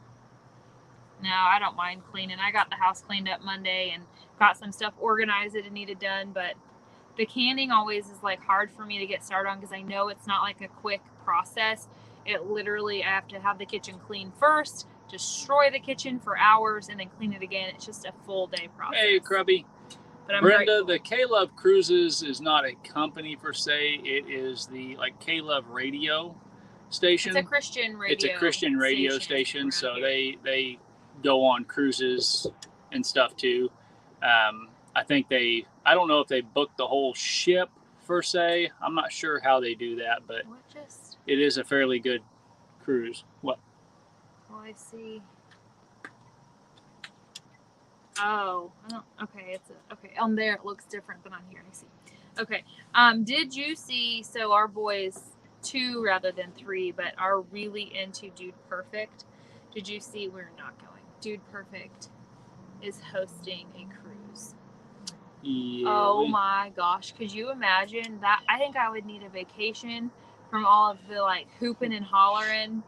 No, I don't mind cleaning. I got the house cleaned up Monday and got some stuff organized that it needed done, but the canning always is hard for me to get started on, because I know it's not a quick process. It literally, I have to have the kitchen clean first, destroy the kitchen for hours, and then clean it again. It's just a full day process. Hey, Krubby. But Brenda, the K-Love Cruises is not a company per se. It is the K-Love radio station. It's a Christian radio. It's a Christian radio station, so they go on cruises and stuff too. I think I don't know if they book the whole ship per se. I'm not sure how they do that, but it is a fairly good cruise. What? Oh, I see. Oh, okay. Okay. On there it looks different than on here. I see. Okay. Did you see? So our boys, 2 rather than 3, but are really into Dude Perfect. Did you see? We're not going. Dude Perfect is hosting a cruise. Yeah, oh my gosh! Could you imagine that? I think I would need a vacation from all of the hooping and hollering.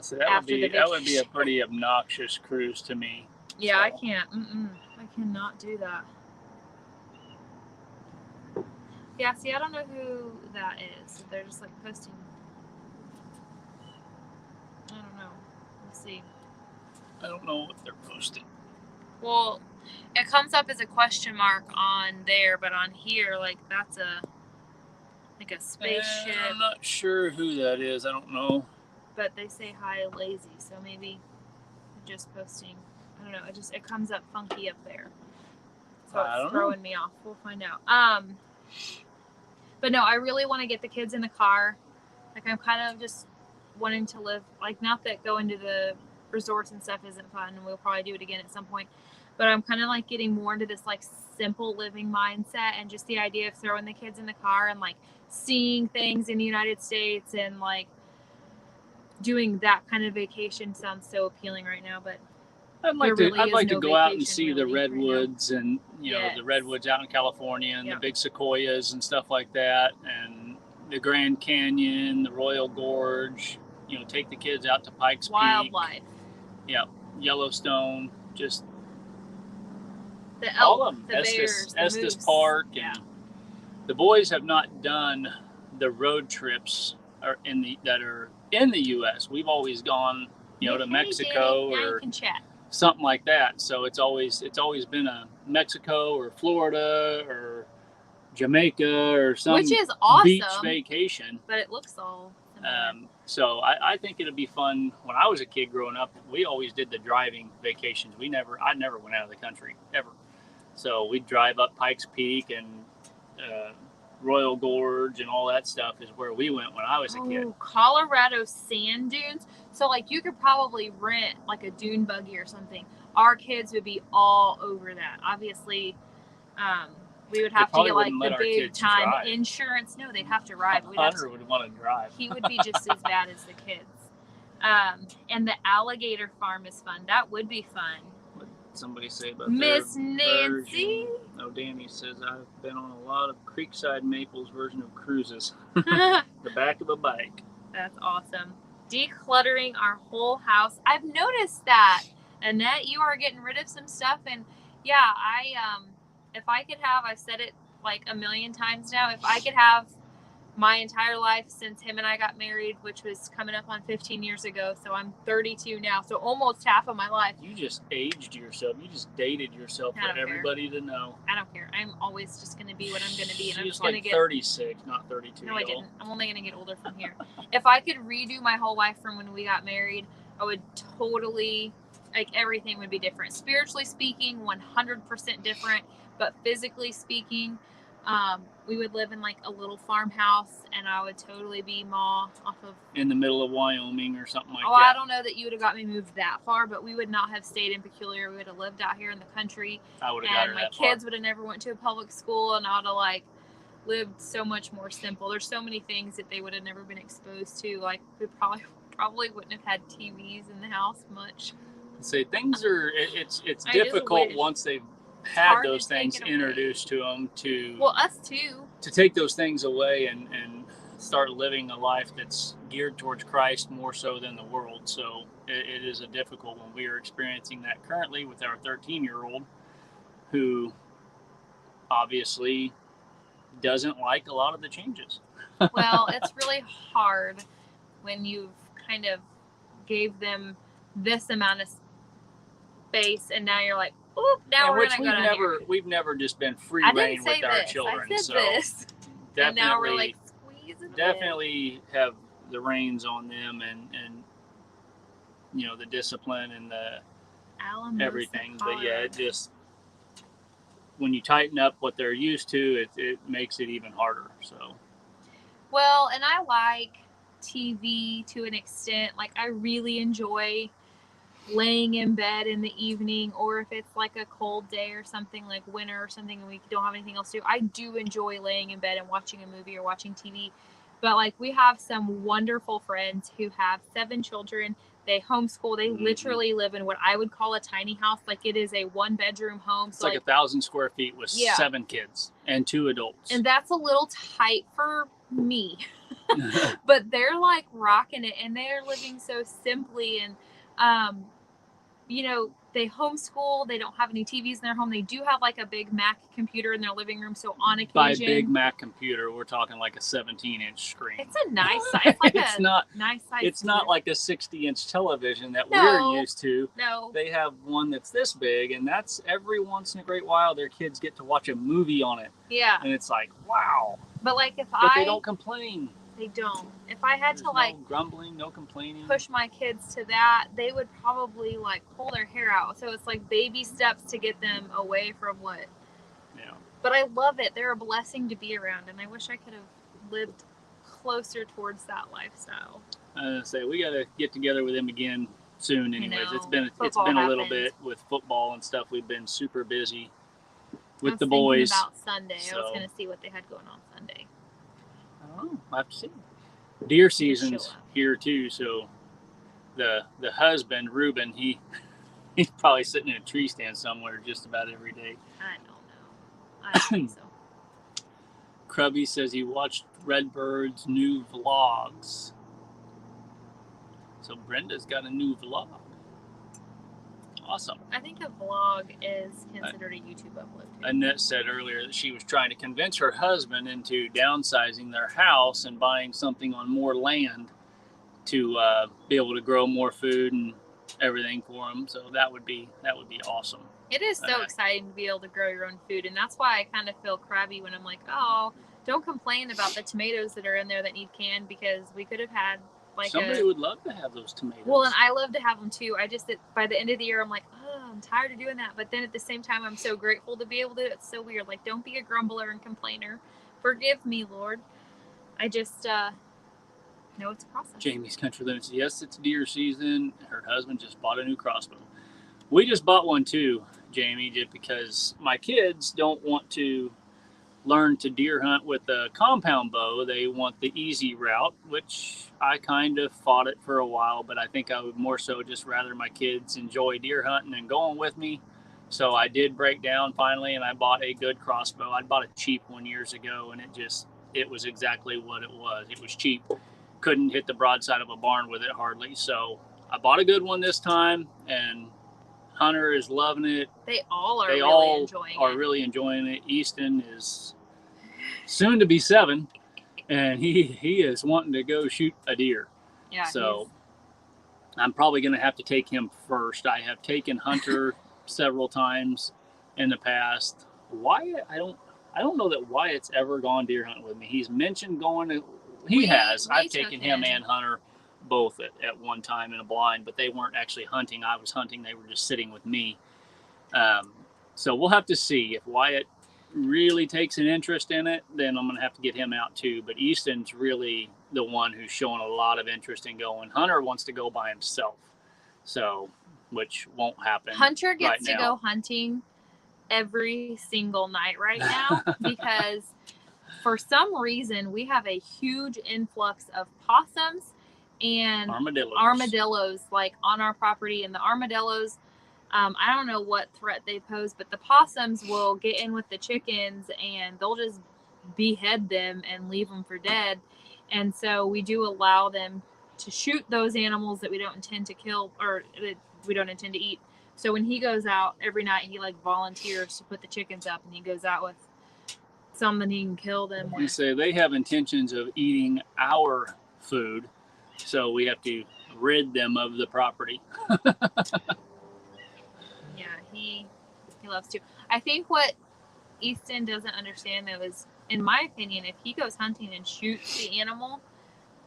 So that would be a pretty obnoxious cruise to me. Yeah, so. I can't. I cannot do that. Yeah, see, I don't know who that is. They're just posting. I don't know. Let's see. I don't know what they're posting. Well, it comes up as a question mark on there, but on here, that's a spaceship. I'm not sure who that is. I don't know. But they say hi, lazy, so maybe they're just posting. I don't know. It comes up funky up there, so it's throwing me off. We'll find out. But no, I really want to get the kids in the car. I'm kind of just wanting to live not that going to the resorts and stuff isn't fun, and we'll probably do it again at some point, but I'm kind of getting more into this simple living mindset, and just the idea of throwing the kids in the car and seeing things in the United States and, doing that kind of vacation sounds so appealing right now. But I'd like to go out and see the redwoods and Yes. the redwoods out in California and the big sequoias and stuff like that, and the Grand Canyon, the Royal Gorge. Take the kids out to Pikes Peak. Wildlife. Yeah, Yellowstone, just the elk, all of them. the bears, Estes moose. Park, and the boys have not done the road trips that are in the U.S. We've always gone, to Mexico or something like that. So it's always been a Mexico or Florida or Jamaica or some which is awesome, beach vacation. But it looks all similar. So I think it'll be fun. When I was a kid growing up, we always did the driving vacations. I never went out of the country ever. So we'd drive up Pikes Peak and Royal Gorge and all that stuff is where we went when I was a kid. Colorado sand dunes. So you could probably rent a dune buggy or something. Our kids would be all over that. Obviously, we would have to get the big time drive. Insurance. No, they'd have to ride. Hunter would want to drive. He would be just as bad as the kids. And the alligator farm is fun. That would be fun. Somebody say about Miss Nancy? No, Danny says I've been on a lot of Creekside Maples version of cruises. The back of a bike. That's awesome. Decluttering our whole house. I've noticed that, Annette, you are getting rid of some stuff, and if I could have, I've said it a million times now, if I could have my entire life since him and I got married, which was coming up on 15 years ago, so I'm 32 now, so almost half of my life. You just aged yourself. You just dated yourself for everybody to know. I don't care. I'm always just going to be what I'm going to be. And I'm just going to get 36, not 32. No, I didn't. I'm only going to get older from here. If I could redo my whole life from when we got married, I would totally, everything would be different. Spiritually speaking, 100% different, but physically speaking, we would live in a little farmhouse, and I would totally be Ma off of in the middle of Wyoming or something like that. I don't know that you would have got me moved that far, but we would not have stayed in Peculiar. We would have lived out here in the country. I would have got her that far. My kids would have never went to a public school, and I would have lived so much more simple. There's so many things that they would have never been exposed to. We probably wouldn't have had TVs in the house much. Say things are it's difficult once they've had those things introduced to them us too, to take those things away and start living a life that's geared towards Christ more so than the world. So it is a difficult one. We are experiencing that currently with our 13-year-old who obviously doesn't like a lot of the changes. Well, it's really hard when you've kind of gave them this amount of space and now you're like, oop, now we're going to go We've never just been free reign with our children. I said this. And now we're definitely have the reins on them and the discipline and the everything. But yeah, it just, when you tighten up what they're used to, it makes it even harder. So. Well, and I like TV to an extent. I really enjoy laying in bed in the evening, or if it's a cold day or something winter or something and we don't have anything else to do, I do enjoy laying in bed and watching a movie or watching TV. But we have some wonderful friends who have 7 children. They homeschool. They literally live in what I would call a tiny house. It is a 1-bedroom home. It's 1,000 square feet with 7 kids and 2 adults. And that's a little tight for me. But they're rocking it, and they're living so simply, and they homeschool. They don't have any TVs in their home. They do have a big Mac computer in their living room. So on occasion, by big Mac computer, we're talking a 17-inch screen. It's a nice size. It's not nice size. It's not a 60-inch television that we're used to. No, they have one that's this big, and that's every once in a great while their kids get to watch a movie on it. Yeah, and it's wow. But they don't complain. They don't. If I had There's no grumbling, no complaining, push my kids to that, they would probably pull their hair out. So it's baby steps to get them away from what. Yeah. But I love it. They're a blessing to be around, and I wish I could have lived closer towards that lifestyle. Say we got to get together with them again soon. Anyways, it's been a little bit with football and stuff. We've been super busy with the boys. About Sunday, so I was going to see what they had going on Sunday. Oh, I have to see. Deer season's here too, so the husband Reuben, he He's probably sitting in a tree stand somewhere just about every day. I don't know. I don't think so. Krubby says he watched Redbird's new vlogs. So Brenda's got a new vlog. Awesome. I think a vlog is considered a YouTube upload too. Annette said earlier that she was trying to convince her husband into downsizing their house and buying something on more land to be able to grow more food and everything for him. So that would be awesome. It is so exciting to be able to grow your own food, and that's why I kind of feel crabby when I'm like, oh, don't complain about the tomatoes that are in there that need canned, because we could have had like somebody would love to have those tomatoes. Well, and I love to have them too. I just, by the end of the year, I'm like, oh, I'm tired of doing that. But then at the same time, I'm so grateful to be able to. It's so weird. Like, don't be a grumbler and complainer. Forgive me, Lord. I just know it's a process. Jamie's Country Limits. Yes, it's deer season. Her husband just bought a new crossbow. We just bought one too, Jamie, just because my kids don't want to learn to deer hunt with a compound bow. They want the easy route, which I kind of fought it for a while, but I think I would more so just rather my kids enjoy deer hunting and going with me. So I did break down finally, and I bought a good crossbow. I bought a cheap one years ago, and it was exactly what it was. It was cheap. Couldn't hit the broadside of a barn with it hardly. So I bought a good one this time, and Hunter is loving it. They all are really enjoying it. Easton is soon to be 7, and he is wanting to go shoot a deer. Yeah. So I'm probably going to have to take him first. I have taken Hunter several times in the past. Wyatt, I don't know that Wyatt's ever gone deer hunting with me. He's mentioned going to. I've taken him and Hunter both at one time in a blind, but they weren't actually hunting. I was hunting. They were just sitting with me. So we'll have to see. If Wyatt really takes an interest in it, then I'm going to have to get him out too. But Easton's really the one who's showing a lot of interest in going. Hunter wants to go by himself, so which won't happen. Hunter gets to go hunting every single night right now because for some reason we have a huge influx of possums and armadillos like on our property, and the armadillos, I don't know what threat they pose, but the possums will get in with the chickens and they'll just behead them and leave them for dead. And so we do allow them to shoot those animals that we don't intend to kill or that we don't intend to eat. So when he goes out every night, he like volunteers to put the chickens up, and he goes out with something he can kill them with. You say they have intentions of eating our food, so we have to rid them of the property. Yeah, he loves to. I think what Easton doesn't understand though is, in my opinion, if he goes hunting and shoots the animal,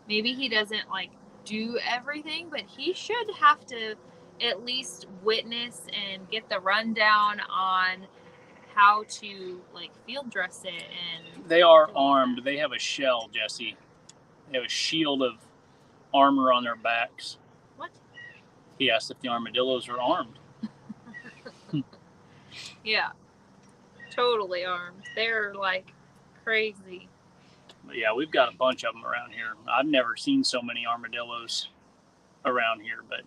maybe he doesn't like do everything, but he should have to at least witness and get the rundown on how to like field dress it. And they are armed. They have a shell, Jesse. They have a shield of armor on their backs. What? He asked if the armadillos are armed. Yeah, totally armed. They're like crazy. But yeah, we've got a bunch of them around here. I've never seen so many armadillos around here, but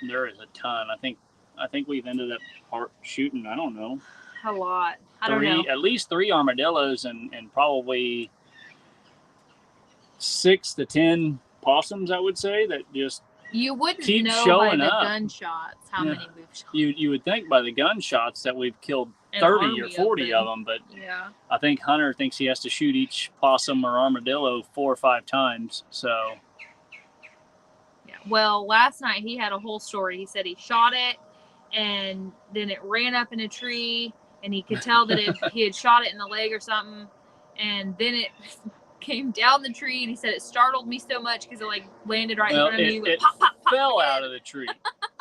there is a ton. I think we've ended up shooting, I don't know, a lot. I don't know. At least 3 armadillos and probably 6 to 10 possums, I would say, that just you wouldn't keep know showing by the up. Gunshots how many we've shot. You would think by the gunshots that we've killed 30 or 40 of them, but yeah. I think Hunter thinks he has to shoot each possum or armadillo 4 or 5 times. So yeah. Well, last night he had a whole story. He said he shot it and then it ran up in a tree, and he could tell that he had shot it in the leg or something, and then it came down the tree, and he said it startled me so much because it like landed right in front of me. It pop, pop, pop fell again. out of the tree.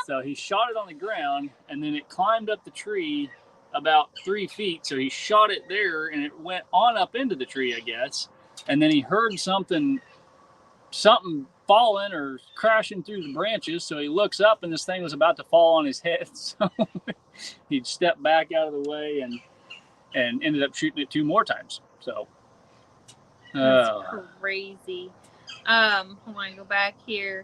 So he shot it on the ground, and then it climbed up the tree about 3 feet. So he shot it there, and it went on up into the tree, I guess. And then he heard something falling or crashing through the branches. So he looks up, and this thing was about to fall on his head. So he stepped back out of the way and ended up shooting it 2 more times. So that's crazy. Hold on, go back here.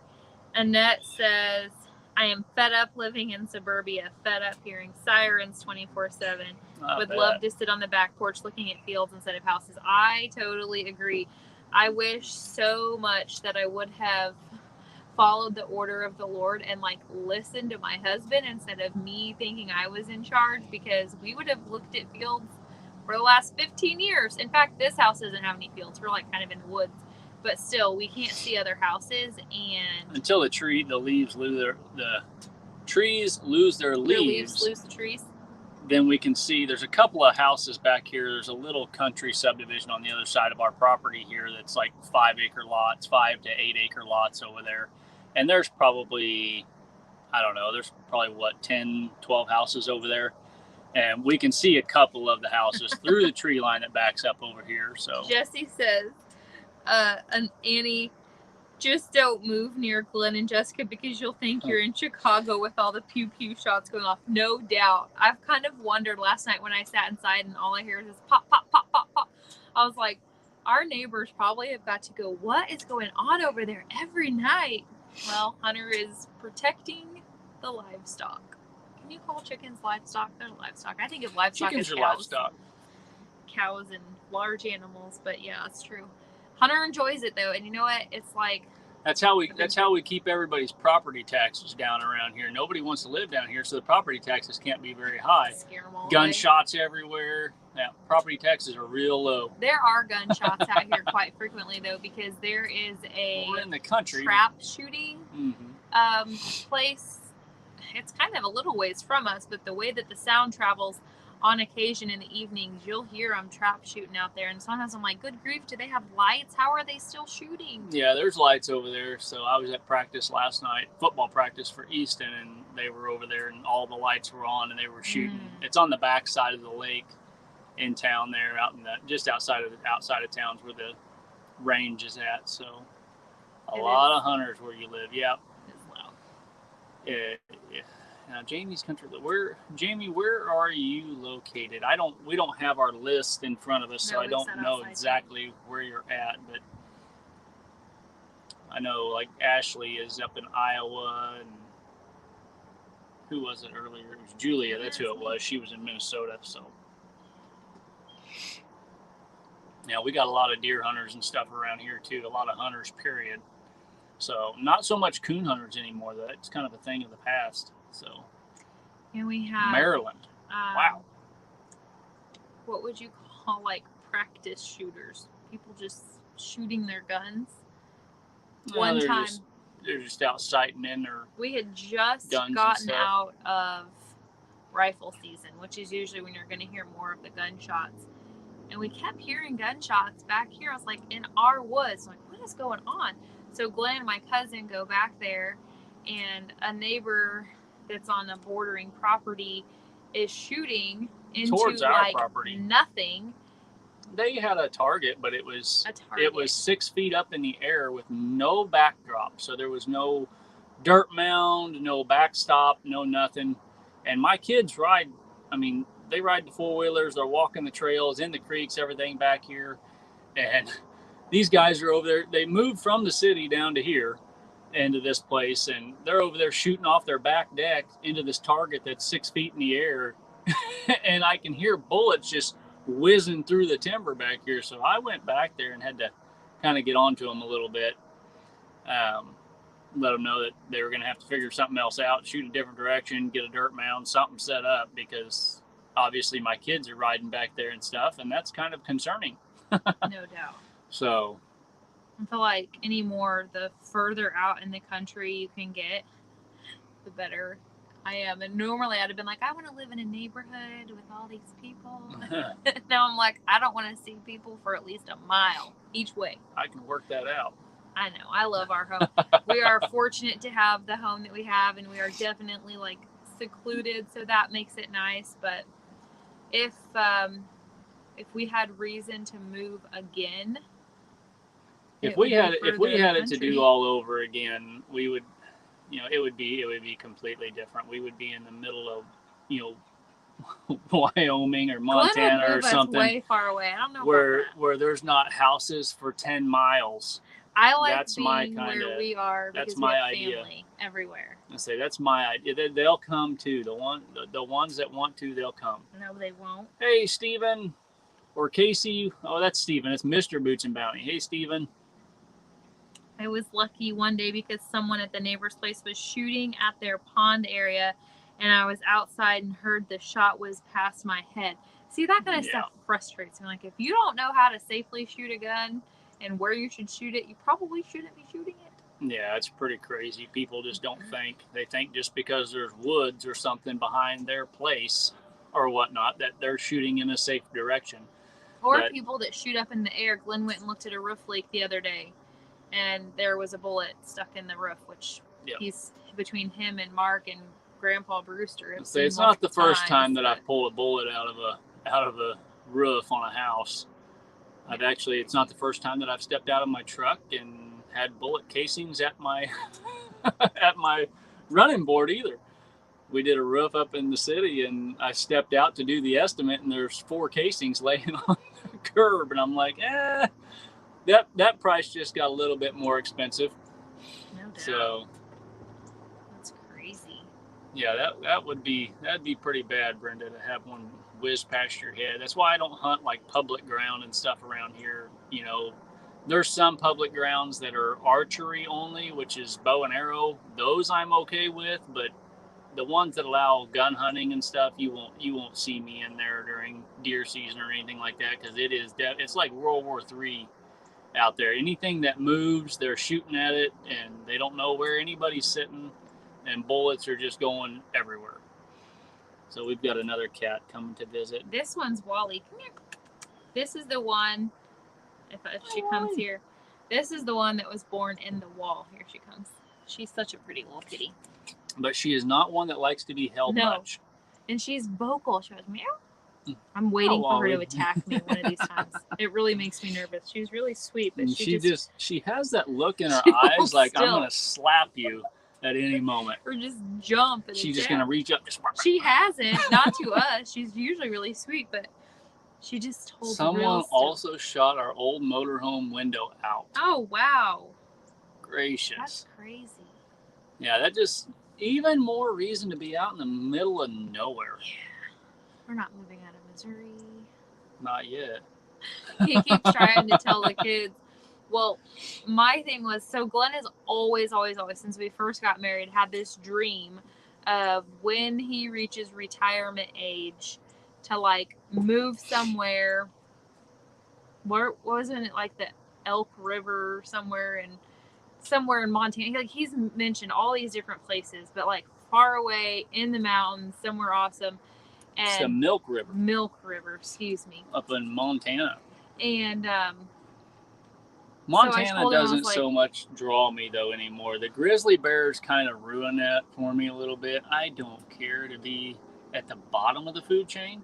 Annette says I am fed up living in suburbia, fed up hearing sirens 24/7. Would love to sit on the back porch looking at fields instead of houses. I totally agree. I wish so much that I would have followed the order of the Lord and like listened to my husband instead of me thinking I was in charge, because we would have looked at fields for the last 15 years. In fact, this house doesn't have any fields. We're like kind of in the woods, but still we can't see other houses. And until the trees lose their leaves, lose the trees, then we can see there's a couple of houses back here. There's a little country subdivision on the other side of our property here that's like 5 to 8 acre lots over there. And there's probably, I don't know, there's probably 10, 12 houses over there. And we can see a couple of the houses through the tree line that backs up over here. So Jesse says, Annie, just don't move near Glenn and Jessica because you'll think you're in Chicago with all the pew pew shots going off. No doubt. I've kind of wondered last night when I sat inside and all I hear is this pop, pop, pop, pop, pop. I was like, our neighbors probably have got to go, what is going on over there every night? Well, Hunter is protecting the livestock. Can you call chickens livestock? They're livestock. I think of livestock chickens as are cows. livestock. Cows and large animals, but yeah, it's true. Hunter enjoys it though, and you know what? It's like that's how we keep everybody's property taxes down around here. Nobody wants to live down here, so the property taxes can't be very high. Scare them all Gunshots everywhere. Yeah, property taxes are real low. There are gunshots out here quite frequently though, because there is we're in the country trap shooting place. It's kind of a little ways from us, but the way that the sound travels, on occasion in the evenings, you'll hear them trap shooting out there. And sometimes I'm like, good grief, do they have lights? How are they still shooting? Yeah, there's lights over there. So I was at practice last night, football practice for Easton, and they were over there and all the lights were on and they were shooting. It's on the back side of the lake in town there, out in just outside of towns where the range is at. So a lot of hunters where you live. Yeah. It's loud. Yeah. Now, Jamie's country. Jamie, where are you located? We don't have our list in front of us, so I don't know exactly where you're at. But I know, like Ashley is up in Iowa, and who was it earlier? It was Julia. That's who it was. She was in Minnesota. So yeah, we got a lot of deer hunters and stuff around here too. A lot of hunters, period. So not so much coon hunters anymore. That's kind of a thing of the past. So, and we have Maryland. Wow. What would you call like practice shooters? People just shooting their guns. One time, they're just out sighting in their. We had just gotten out of rifle season, which is usually when you're going to hear more of the gunshots. And we kept hearing gunshots back here. I was like, in our woods. I'm like, what is going on? So Glenn and my cousin go back there, and a neighbor that's on a bordering property is shooting into towards our like property. Nothing. They had a target, but it was 6 feet up in the air with no backdrop. So there was no dirt mound, no backstop, no nothing. And my kids ride. I mean, they ride the 4-wheelers. They're walking the trails in the creeks, everything back here. And these guys are over there. They moved from the city down to here, into this place, and they're over there shooting off their back deck into this target that's 6 feet in the air. And I can hear bullets just whizzing through the timber back here. So I went back there and had to kind of get onto them a little bit, let them know that they were going to have to figure something else out, shoot a different direction, get a dirt mound, something set up, because obviously my kids are riding back there and stuff, and that's kind of concerning. No doubt. So I feel like anymore, the further out in the country you can get, the better I am. And normally I'd have been like, I want to live in a neighborhood with all these people. Now I'm like, I don't want to see people for at least a mile each way. I can work that out. I know. I love our home. We are fortunate to have the home that we have, and we are definitely like secluded, so that makes it nice. But if we had reason to move again, if we had it to do all over again, we would, it would be completely different. We would be in the middle of, Wyoming or Montana or something. Way far away. I don't know where there's not houses for 10 miles. I like that's being my kinda, where we are because that's we my have idea. family everywhere. I say that's my idea. They'll come too. The ones that want to, they'll come. No, they won't. Hey, Steven. Or Casey. Oh, that's Steven. It's Mr. Boots and Bounty. Hey, Steven. I was lucky one day because someone at the neighbor's place was shooting at their pond area, and I was outside and heard the shot was past my head. See, that kind of stuff frustrates me. Like, if you don't know how to safely shoot a gun and where you should shoot it, you probably shouldn't be shooting it. Yeah, it's pretty crazy. People just don't think. They think just because there's woods or something behind their place or whatnot that they're shooting in a safe direction. Or people that shoot up in the air. Glenn went and looked at a roof leak the other day, and there was a bullet stuck in the roof, which he's between him and Mark and Grandpa Brewster. It's not the first time that I've pulled a bullet out of a roof on a house. It's not the first time that I've stepped out of my truck and had bullet casings at my at my running board either. We did a roof up in the city, and I stepped out to do the estimate, and there's 4 casings laying on the curb, and I'm like, that price just got a little bit more expensive. No doubt. So that's crazy. Yeah, that'd be pretty bad, Brenda, to have one whiz past your head. That's why I don't hunt like public ground and stuff around here. You know, there's some public grounds that are archery only, which is bow and arrow. Those I'm okay with, but the ones that allow gun hunting and stuff, you won't see me in there during deer season or anything like that, because it's like World War III out there. Anything that moves, they're shooting at it, and they don't know where anybody's sitting, and bullets are just going everywhere. So we've got another cat coming to visit. This one's Wally. Come here. This is the one. If she comes here, this is the one that was born in the wall. Here she comes. She's such a pretty little kitty. But she is not one that likes to be held much. And she's vocal. She goes, meow. I'm waiting for her to attack me one of these times. It really makes me nervous. She's really sweet, but she has that look in her eyes like, I'm going to slap you at any moment. Or just jump. She's just going to reach up. She hasn't. Not to us. She's usually really sweet, but she just told Someone also shot our old motorhome window out. Oh, wow. Gracious. That's crazy. Yeah, that just... Even more reason to be out in the middle of nowhere. Yeah. We're not moving out of Missouri. Not yet. He keeps trying to tell the kids. Well, my thing was, so Glenn has always, since we first got married, had this dream of when he reaches retirement age to, like, move somewhere. Where wasn't it, like the Elk River somewhere in Montana? Like, he's mentioned all these different places, but like far away in the mountains, somewhere awesome. And it's the Milk River, excuse me. Up in Montana. And Montana doesn't so much draw me though anymore. The grizzly bears kind of ruin that for me a little bit. I don't care to be at the bottom of the food chain.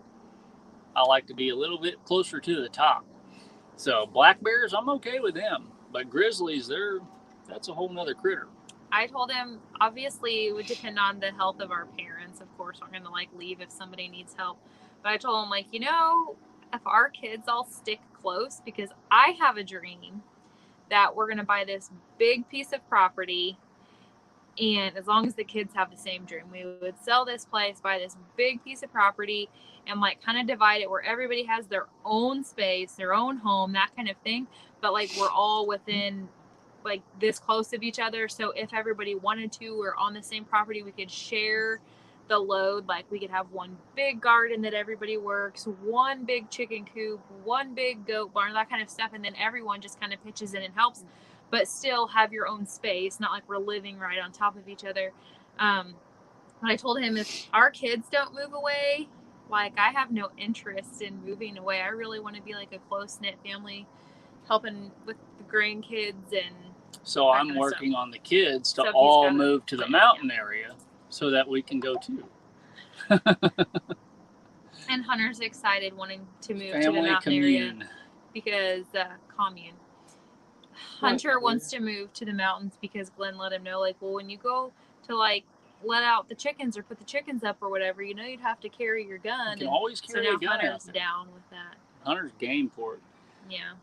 I like to be a little bit closer to the top. So black bears, I'm okay with them. But grizzlies, that's a whole nother critter. I told him, obviously, it would depend on the health of our parents. Of course, we're going to, like, leave if somebody needs help. But I told him, like, you know, if our kids all stick close, because I have a dream that we're going to buy this big piece of property, and as long as the kids have the same dream, we would sell this place, buy this big piece of property, and, like, kind of divide it where everybody has their own space, their own home, that kind of thing. But, like, we're all within... like this close of each other, so if everybody wanted to, or on the same property, we could share the load. Like, we could have one big garden that everybody works, one big chicken coop, one big goat barn, that kind of stuff, and then everyone just kind of pitches in and helps, but still have your own space, not like we're living right on top of each other. But I told him, if our kids don't move away, like, I have no interest in moving away. I really want to be like a close-knit family, helping with the grandkids. And so I'm working on the kids to all move to the mountain area so that we can go too. And Hunter's excited, wanting to move to the mountain area because commune. Hunter wants to move to the mountains because Glenn let him know, like, well, when you go to, like, let out the chickens or put the chickens up or whatever, you know, you'd have to carry your gun. You can always carry a gun. Hunter's down with that. Hunter's game for it. Yeah.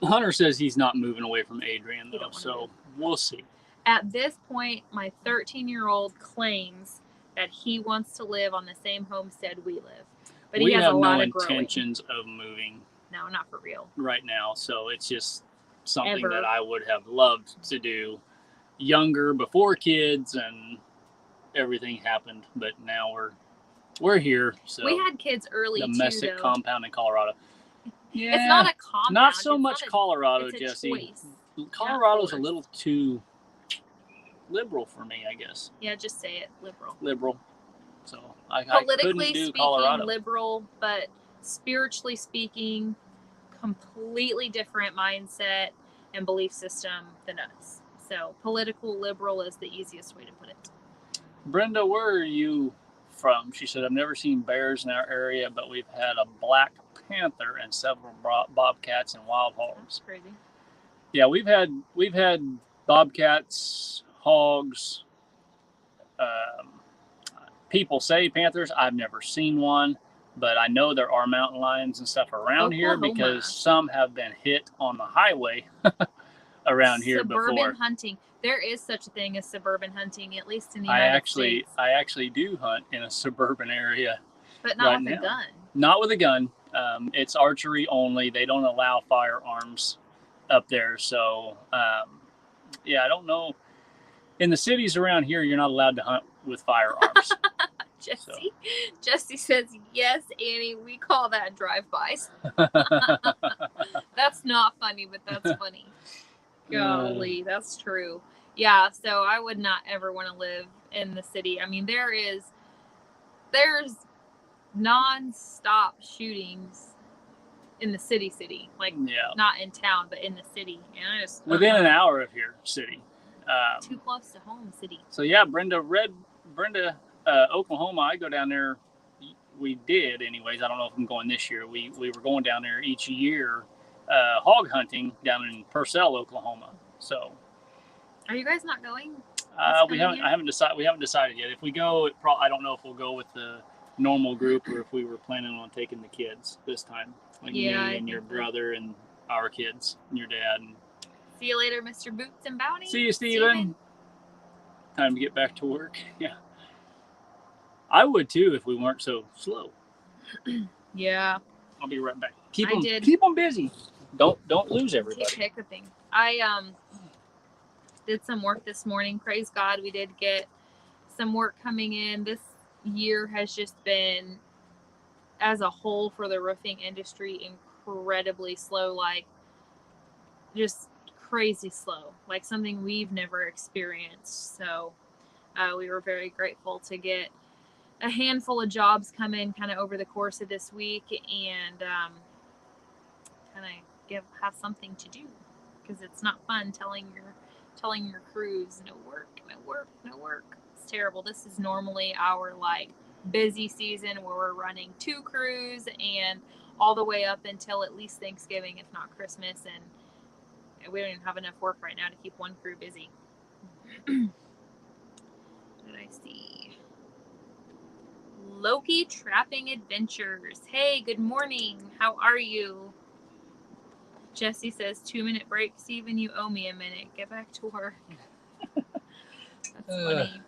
Hunter says he's not moving away from Adrian, though, so we'll see. At this point, my 13-year-old claims that he wants to live on the same homestead we live. But he has a lot of growing. We have no intentions of moving. No, not for real. Right now, so it's just something that I would have loved to do younger, before kids and everything happened. But now we're here. So we had kids early domestic too, compound in Colorado. Yeah, it's not a compound. Not so much Colorado, Jesse. Choice. Colorado's a little too liberal for me, I guess. Yeah, just say it, liberal. Liberal. So I politically couldn't do speaking, Colorado. Liberal, but spiritually speaking, completely different mindset and belief system than us. So political liberal is the easiest way to put it. Brenda, where are you from? She said, I've never seen bears in our area, but we've had a black panther and several bobcats and wild hogs. That's crazy. Yeah, we've had bobcats, hogs. People say panthers. I've never seen one, but I know there are mountain lions and stuff around here because some have been hit on the highway around here before. Suburban hunting. There is such a thing as suburban hunting, at least in the United States. I actually do hunt in a suburban area. But not with a gun. Not with a gun. It's archery only. They don't allow firearms up there. So, yeah, I don't know. In the cities around here, you're not allowed to hunt with firearms. Jesse says, yes, Annie, we call that drive-bys. That's not funny, but that's funny. Golly, that's true. Yeah, so I would not ever want to live in the city. I mean, there's non-stop shootings in the city. Like, not in town, but in the city. And I just within an hour of here, city. Too close to home, city. So yeah, Brenda, Oklahoma. I go down there. We did, anyways. I don't know if I'm going this year. We were going down there each year, hog hunting down in Purcell, Oklahoma. So, are you guys not going? We haven't decided yet. If we go, I don't know if we'll go with the normal group or if we were planning on taking the kids this time, like me and your brother and our kids and your dad. And see you later, Mr. Boots and Bounty. See you, Steven. Time to get back to work. Yeah. I would too if we weren't so slow. Yeah. I'll be right back. Keep them busy. Don't lose everybody. Keep hiccuping. I did some work this morning. Praise God, we did get some work coming in. This year has just been, as a whole for the roofing industry, incredibly slow. Like, just crazy slow. Like something we've never experienced. So we were very grateful to get a handful of jobs come in kind of over the course of this week and kind of have something to do, because it's not fun telling your crews no work. It's terrible. This is normally our like busy season where we're running 2 crews and all the way up until at least Thanksgiving, if not Christmas, and we don't even have enough work right now to keep one crew busy. What did I see? Loki Trapping Adventures. Hey, good morning. How are you? Jesse says 2-minute break. Steven, you owe me a minute. Get back to work. That's funny.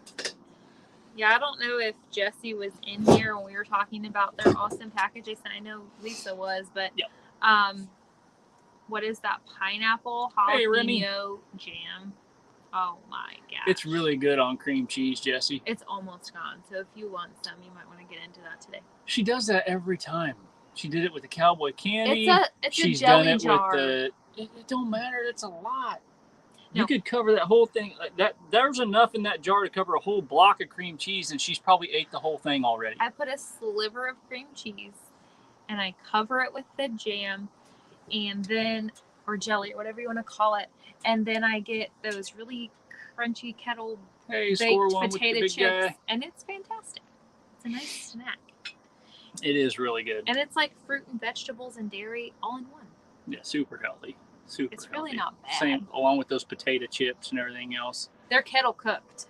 Yeah, I don't know if Jesse was in here when we were talking about their awesome packages. I know Lisa was, but what is that pineapple jalapeno jam? Oh my gosh. It's really good on cream cheese, Jesse. It's almost gone. So if you want some, you might want to get into that today. She does that every time. She did it with the cowboy candy. She's a jelly jar. It don't matter. It's a lot. No. You could cover that whole thing. Like that. There's enough in that jar to cover a whole block of cream cheese, and she's probably ate the whole thing already. I put a sliver of cream cheese, and I cover it with the jam, and then, or jelly, or whatever you want to call it, and then I get those really crunchy kettle baked potato chips, and it's fantastic. It's a nice snack. It is really good. And it's like fruit and vegetables and dairy all in one. Yeah, super healthy. It's really not bad. Same, along with those potato chips and everything else. They're kettle cooked.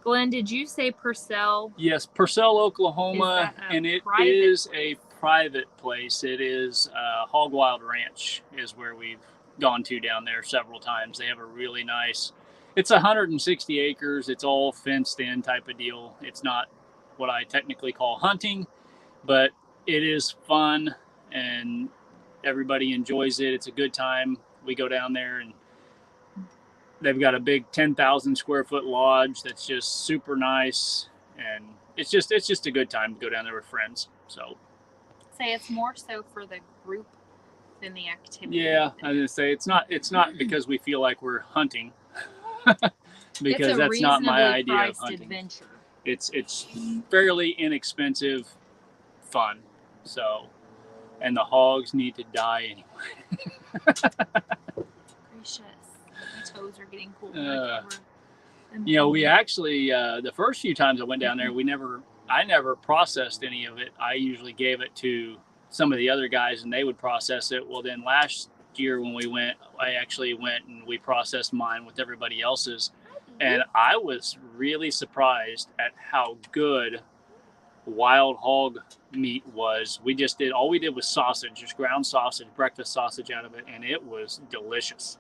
Glenn, did you say Purcell? Yes, Purcell, Oklahoma, and it is a private place. It is Hog Wild Ranch is where we've gone to down there several times. They have a really nice, it's 160 acres. It's all fenced in type of deal. It's not what I technically call hunting, but it is fun and everybody enjoys it. It's a good time. We go down there and they've got a big 10,000 square foot lodge that's just super nice, and it's just a good time to go down there with friends. So say it's more so for the group than the activity. Yeah, I was gonna say it's not because we feel like we're hunting. Because that's not my idea of hunting. Adventure. It's fairly inexpensive fun. So, and the hogs need to die anyway. Gracious, my toes are getting cold. You know, we actually the first few times I went down there, I never processed any of it. I usually gave it to some of the other guys and they would process it. Well, then last year when we went, I actually went and we processed mine with everybody else's. And I was really surprised at how good wild hog meat was. All we did was sausage, just ground sausage, breakfast sausage out of it, and it was delicious.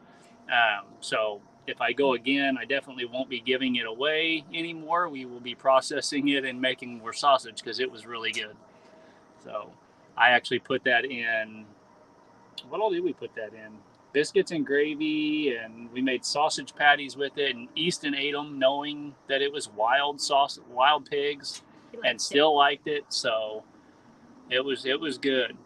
So if I go again, I definitely won't be giving it away anymore. We will be processing it and making more sausage because it was really good. So I actually put that in, what all did we put that in? Biscuits and gravy, and we made sausage patties with it, and Easton ate them knowing that it was wild pigs and still liked it. So it was good.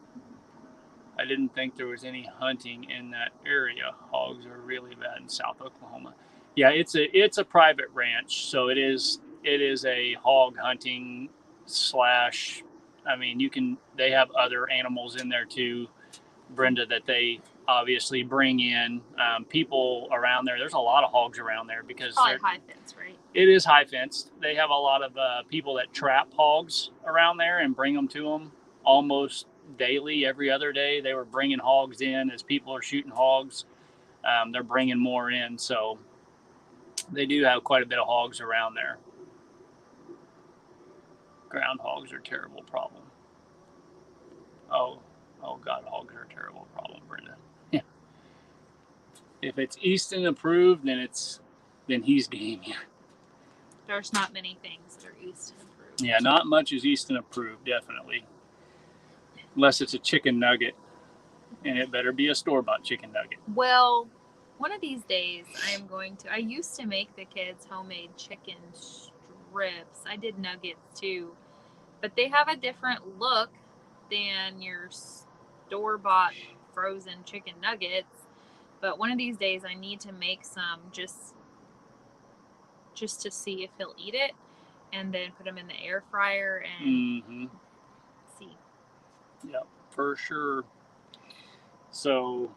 I didn't think there was any hunting in that area. Hogs are really bad in South Oklahoma. Yeah, it's a private ranch, so it is a hog hunting / I mean, they have other animals in there too, Brenda, that they obviously bring in. People around there, there's a lot of hogs around there because probably high fence, right? It is high fenced. They have a lot of people that trap hogs around there and bring them to them almost daily. Every other day they were bringing hogs in as people are shooting hogs. They're bringing more in, so they do have quite a bit of hogs around there. Groundhogs are a terrible problem. Oh God, hogs are a terrible problem, Brenda. Yeah. If it's Easton approved, then he's game. There's not many things that are Easton approved. Yeah, not much is Easton approved, definitely. Unless it's a chicken nugget, and it better be a store-bought chicken nugget. Well, one of these days I used to make the kids homemade chicken strips. I did nuggets too, but they have a different look than your store-bought frozen chicken nuggets. But one of these days I need to make some just to see if he'll eat it, and then put them in the air fryer and see. Yeah, for sure. So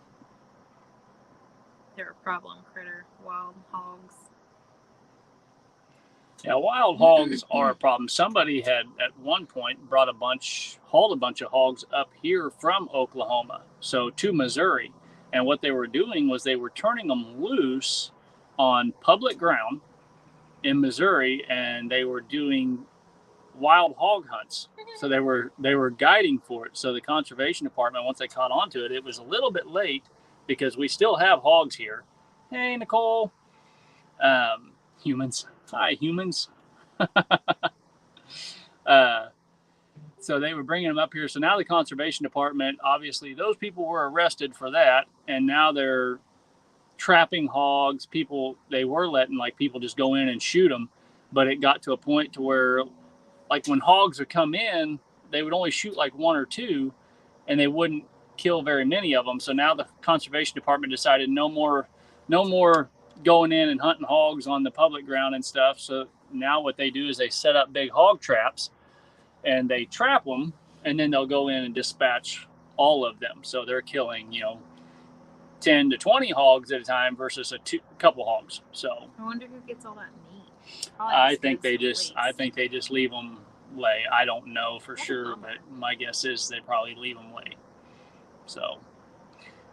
they're a problem critter, wild hogs. Yeah, wild hogs are a problem. Somebody had at one point hauled a bunch of hogs up here from Oklahoma, so to Missouri. And what they were doing was they were turning them loose on public ground in Missouri, and they were doing wild hog hunts. So they were guiding for it. So the conservation department, once they caught on to it, it was a little bit late because we still have hogs here. Hey, Nicole. Humans. Hi, humans. So they were bringing them up here. So now the conservation department, obviously, those people were arrested for that, and now they're trapping hogs. They were letting people just go in and shoot them, but it got to a point to where, when hogs would come in, they would only shoot one or two, and they wouldn't kill very many of them. So now the conservation department decided no more going in and hunting hogs on the public ground and stuff. So now what they do is they set up big hog traps and they trap them, and then they'll go in and dispatch all of them. So they're killing 10 to 20 hogs at a time versus a couple hogs. So I wonder who gets all that meat. I think they just leave them lay. I don't know for sure, but my guess is they probably leave them lay. So,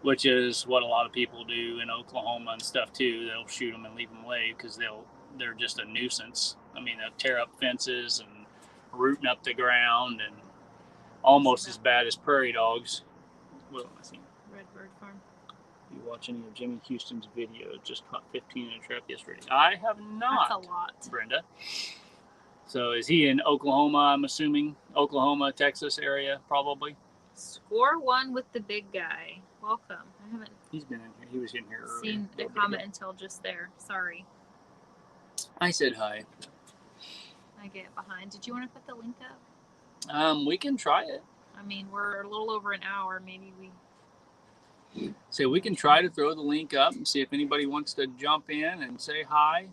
which is what a lot of people do in Oklahoma and stuff too. They'll shoot them and leave them lay because they're just a nuisance. I mean, they'll tear up fences and rooting up the ground and almost as bad as prairie dogs. What am I seeing? Redbird Farm. You watch any of Jimmy Houston's videos? Just caught 15 in a trap yesterday. I have not. That's a lot, Brenda. So is he in Oklahoma? I'm assuming Oklahoma, Texas area, probably. Score one with the big guy. Welcome. I haven't. He's been in here. He was in here earlier. Seen the comment until just there. Sorry. I said hi. I get behind. Did you want to put the link up? We can try it. I mean, we're a little over an hour. Maybe we. So we can try to throw the link up and see if anybody wants to jump in and say hi.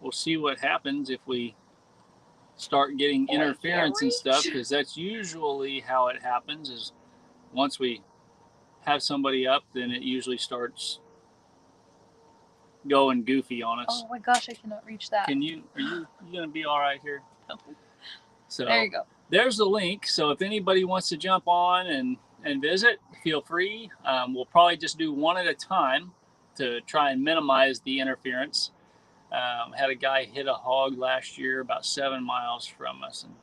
We'll see what happens if we start getting interference and stuff, because that's usually how it happens. Is once we have somebody up, then it usually starts going goofy on us. Oh my gosh, I cannot reach that. Are you gonna be all right here? No. So there you go. There's the link. So if anybody wants to jump on and visit, feel free. We'll probably just do one at a time to try and minimize the interference. Had a guy hit a hog last year about 7 miles from us and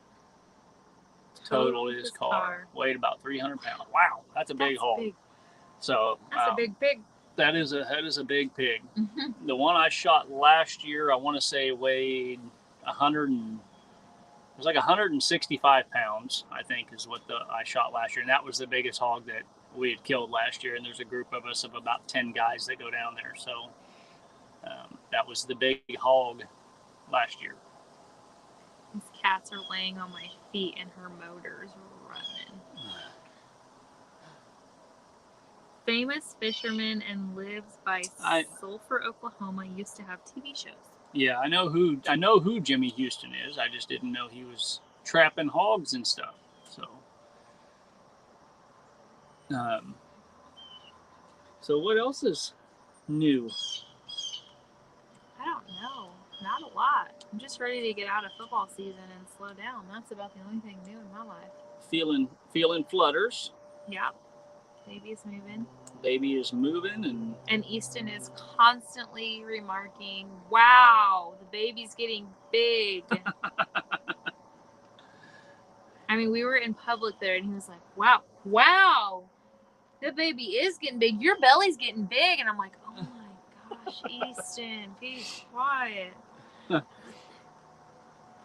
totaled his car. Weighed about 300 pounds. Wow, that's a big hog. Big. So that's a big pig. That is a big pig. Mm-hmm. The one I shot last year, I want to say weighed 165 pounds, I think, is what I shot last year, and that was the biggest hog that we had killed last year. And there's a group of us of about 10 guys that go down there. So that was the big hog last year. These cats are laying on my feet, and her motor's running. Famous fisherman and lives by Sulphur, Oklahoma, used to have TV shows. Yeah, I know who Jimmy Houston is. I just didn't know he was trapping hogs and stuff. So what else is new? I don't know. Not a lot. I'm just ready to get out of football season and slow down. That's about the only thing new in my life. Feeling flutters. Yeah. Baby's moving. Baby is moving, and Easton is constantly remarking, "Wow, the baby's getting big." I mean, we were in public there, and he was like, "Wow, the baby is getting big. Your belly's getting big." And I'm like, "Oh my gosh, Easton, be quiet."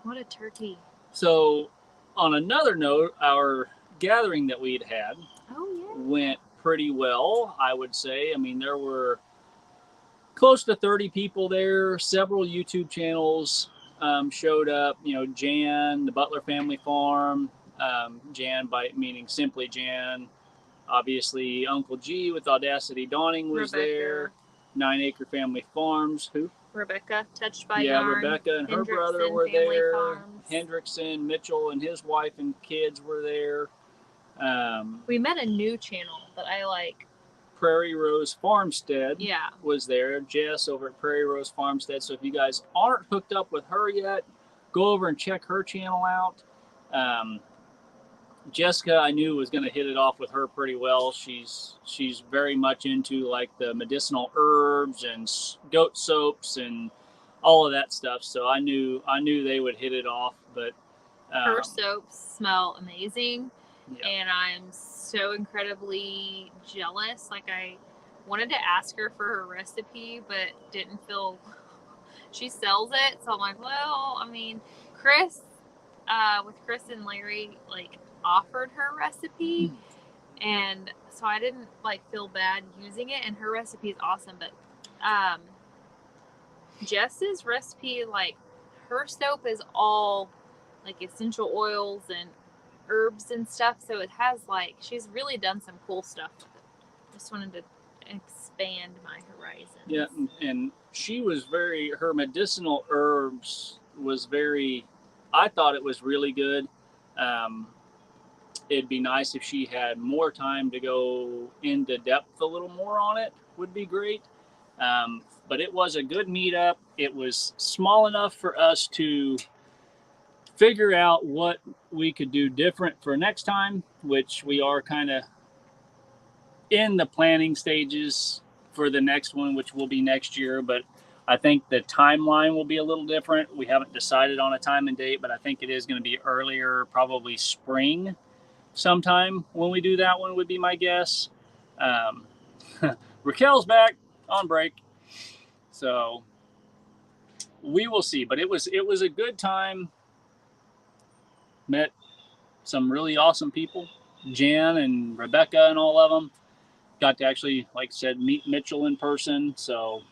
What a turkey. So, on another note, our gathering that we'd had went pretty well, I would say. I mean, there were close to 30 people there. Several YouTube channels showed up. You know, Jan, the Butler Family Farm, Jan meaning simply Jan. Obviously, Uncle G with Audacity Dawning was there. 9 Acre Family Farms. Who? Rebecca, Touched by Yarn. Rebecca and her brother were there. Hendrickson, Mitchell and his wife and kids were there. We met a new channel that I like. Prairie Rose Farmstead was there. Jess over at Prairie Rose Farmstead. So if you guys aren't hooked up with her yet, go over and check her channel out. Jessica, I knew, was going to hit it off with her pretty well. She's very much into like the medicinal herbs and goat soaps and all of that stuff. So I knew they would hit it off. But her soaps smell amazing. Yeah. And I'm so incredibly jealous. Like, I wanted to ask her for her recipe, but didn't feel she sells it. So I'm like, well, I mean, Chris and Larry, like, offered her recipe. And so I didn't, like, feel bad using it. And her recipe is awesome. But Jess's recipe, like, her soap is all, like, essential oils and herbs and stuff, so it has, like, she's really done some cool stuff with it. Just wanted to expand my horizons. Yeah, and she was her medicinal herbs was I thought it was really good. It'd be nice if she had more time to go into depth a little more on it, would be great. But it was a good meetup. It was small enough for us to figure out what we could do different for next time, which we are kind of in the planning stages for the next one, which will be next year. But I think the timeline will be a little different. We haven't decided on a time and date, but I think it is going to be earlier, probably spring sometime when we do that one would be my guess. Raquel's back on break, so we will see. But it was a good time. Met some really awesome people, Jan and Rebecca and all of them. Got to actually, like I said, meet Mitchell in person. So.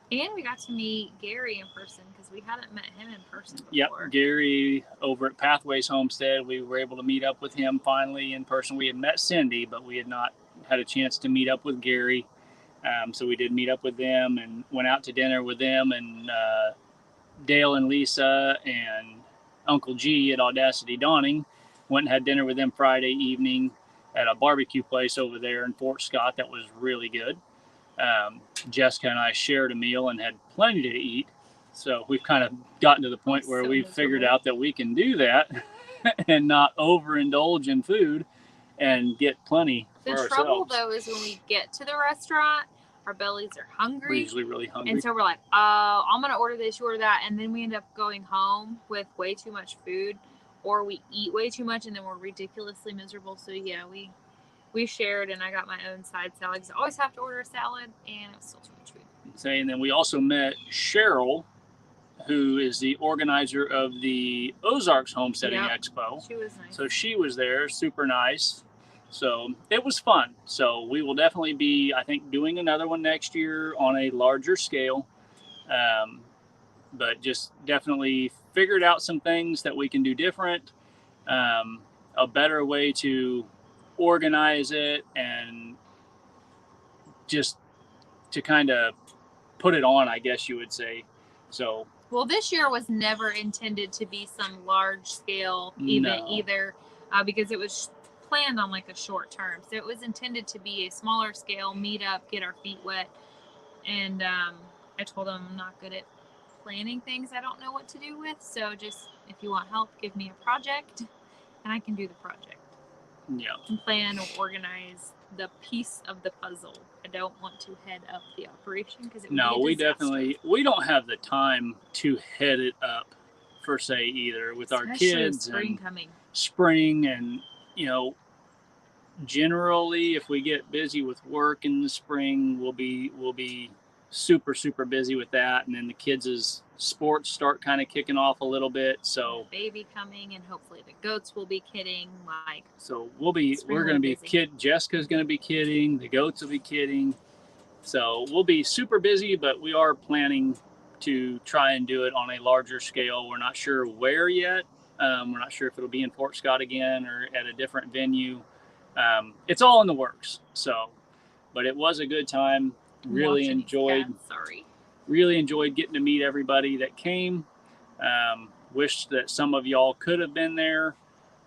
And we got to meet Gary in person because we hadn't met him in person before. Yep, Gary over at Pathways Homestead. We were able to meet up with him finally in person. We had met Cindy, but we had not had a chance to meet up with Gary. So we did meet up with them and went out to dinner with them and Dale and Lisa and Uncle G at Audacity Dawning. Went and had dinner with them Friday evening at a barbecue place over there in Fort Scott. That was really good. Jessica and I shared a meal and had plenty to eat. So we've kind of gotten to the point where we've figured out that we can do that and not overindulge in food and get plenty for ourselves. The trouble, though, is when we get to the restaurant, our bellies are hungry. We're usually really hungry. And so we're like, I'm going to order this, you order that. And then we end up going home with way too much food, or we eat way too much and then we're ridiculously miserable. So, yeah, we shared, and I got my own side salad because I always have to order a salad, and it was still too much food. And then we also met Cheryl, who is the organizer of the Ozarks Homesteading Expo. She was nice. So she was there, super nice. So it was fun. So we will definitely be, I think, doing another one next year on a larger scale. But just definitely figured out some things that we can do different, a better way to organize it, and just to kind of put it on, I guess you would say. So well, this year was never intended to be some large scale event either, because it was planned on like a short term. So it was intended to be a smaller scale meetup, get our feet wet. And I told them I'm not good at planning things I don't know what to do with. So just if you want help, give me a project and I can do the project. Yeah. And plan or organize the piece of the puzzle. I don't want to head up the operation because it would be a disaster. we don't have the time to head it up per se either with our kids. Spring and coming. Spring, and generally if we get busy with work in the spring, we'll be super busy with that, and then the kids' sports start kind of kicking off a little bit. So baby coming, and hopefully the goats will be kidding. So we're going to be Jessica's going to be kidding. The goats will be kidding. So we'll be super busy, but we are planning to try and do it on a larger scale. We're not sure where yet. We're not sure if it'll be in Fort Scott again or at a different venue. It's all in the works. So, but it was a good time. Really enjoyed getting to meet everybody that came. Wish that some of y'all could have been there.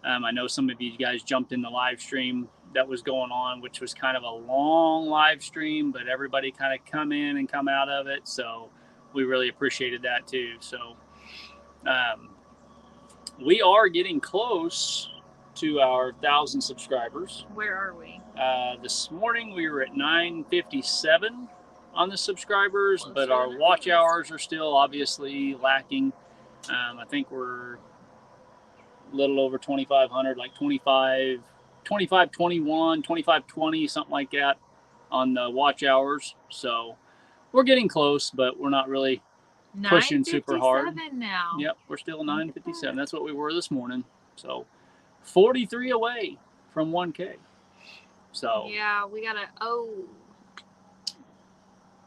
I know some of you guys jumped in the live stream that was going on, which was kind of a long live stream, but everybody kind of come in and come out of it. So we really appreciated that too. So we are getting close to our 1,000 subscribers. Where are we? This morning we were at 957 on the subscribers, but our watch hours are still obviously lacking. I think we're a little over 2,500, like 2521, 2520, something like that on the watch hours. So we're getting close, but we're not really pushing super hard. Now. Yep, we're still 957. That's what we were this morning. So 43 away from 1K. So yeah, we gotta.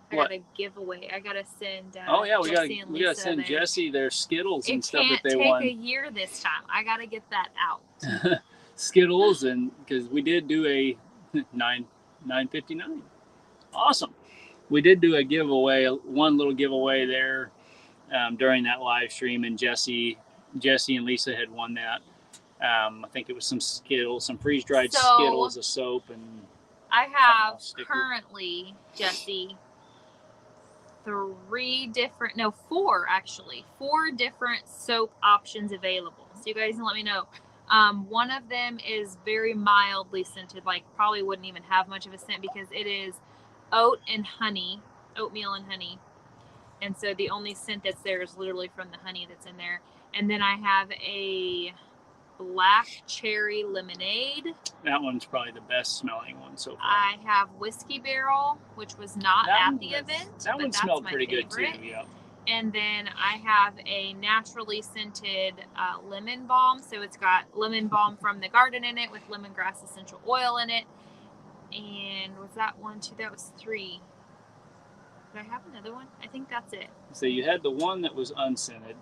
I got a giveaway. I gotta send. We gotta send Jesse their Skittles and stuff that they won. It can't take a year this time. I gotta get that out. Skittles, and because we did do a 959. Awesome. We did do a giveaway, one little giveaway there during that live stream, and Jesse and Lisa had won that. I think it was some Skittles, some freeze-dried Skittles, a soap, and I have currently, Jesse, four different soap options available. So you guys can let me know. One of them is very mildly scented, like probably wouldn't even have much of a scent because it is oatmeal and honey. And so the only scent that's there is literally from the honey that's in there. And then I have a black cherry lemonade. That one's probably the best smelling one so far. I have whiskey barrel, which was not at the event. That one smelled pretty good too. Yeah. And then I have a naturally scented lemon balm. So it's got lemon balm from the garden in it with lemongrass essential oil in it. And was that 1, 2? That was 3. Did I have another one? I think that's it. So you had the one that was unscented.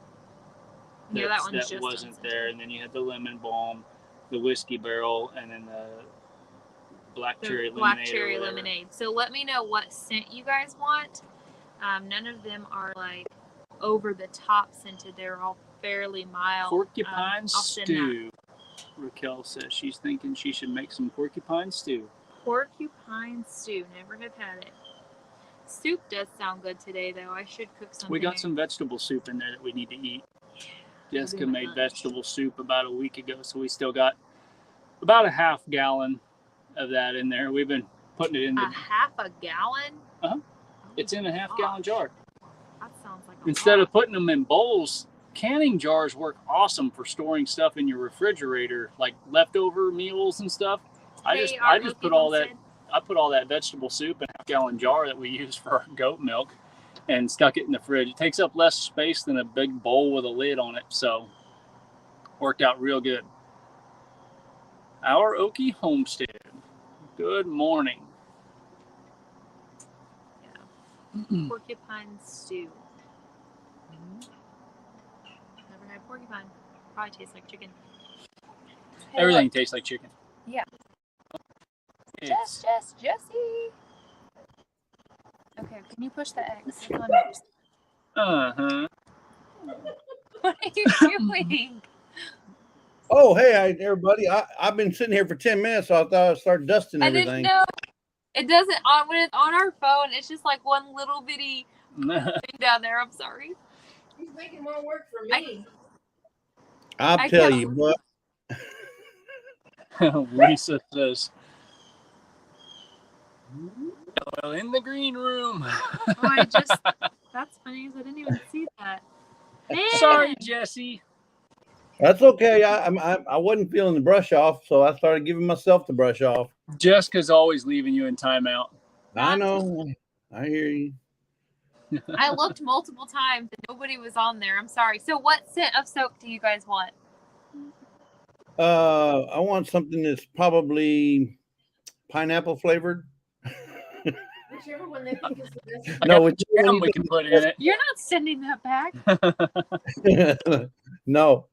Yeah, that one's that just wasn't unscented. there. And then you had the lemon balm, the whiskey barrel, and then the black cherry lemonade. So let me know what scent you guys want. None of them are like over the top scented. They're all fairly mild. Porcupine stew. Raquel says she's thinking she should make some porcupine stew. Porcupine stew. Never have had it. Soup does sound good today, though. I should cook something. We got some vegetable soup in there that we need to eat. Jessica made vegetable soup about a week ago, so we still got about a half gallon of that in there. We've been putting it in a half a gallon? Uh-huh. It's in a half-gallon jar. That sounds like Instead of putting them in bowls, canning jars work awesome for storing stuff in your refrigerator, like leftover meals and stuff. I just put all that. I put all that vegetable soup in a half-gallon jar that we use for our goat milk and stuck it in the fridge. It takes up less space than a big bowl with a lid on it, so worked out real good. Our Okie Homestead. Good morning. Yeah. Porcupine stew. Never had porcupine. Probably tastes like chicken. Everything tastes like chicken. Yeah. Jesse. Okay, can you push the X? Uh-huh. What are you doing? Oh, hey, everybody. I've been sitting here for 10 minutes, so I thought I'd start dusting everything. I didn't know. It doesn't, when it's on our phone, it's just like one little bitty thing down there. I'm sorry. He's making more work for me. I'll tell you what. Lisa says, well, in the green room. Oh, that's funny, because I didn't even see that. Man. Sorry, Jesse. That's okay. I wasn't feeling the brush off, so I started giving myself the brush off. Jessica's always leaving you in timeout. I know. I hear you. I looked multiple times and nobody was on there. I'm sorry. So what scent of soap do you guys want? I want something that's probably pineapple flavored. Whichever one they think is the best. No, whichever one we can put in it. You're not sending that back. No.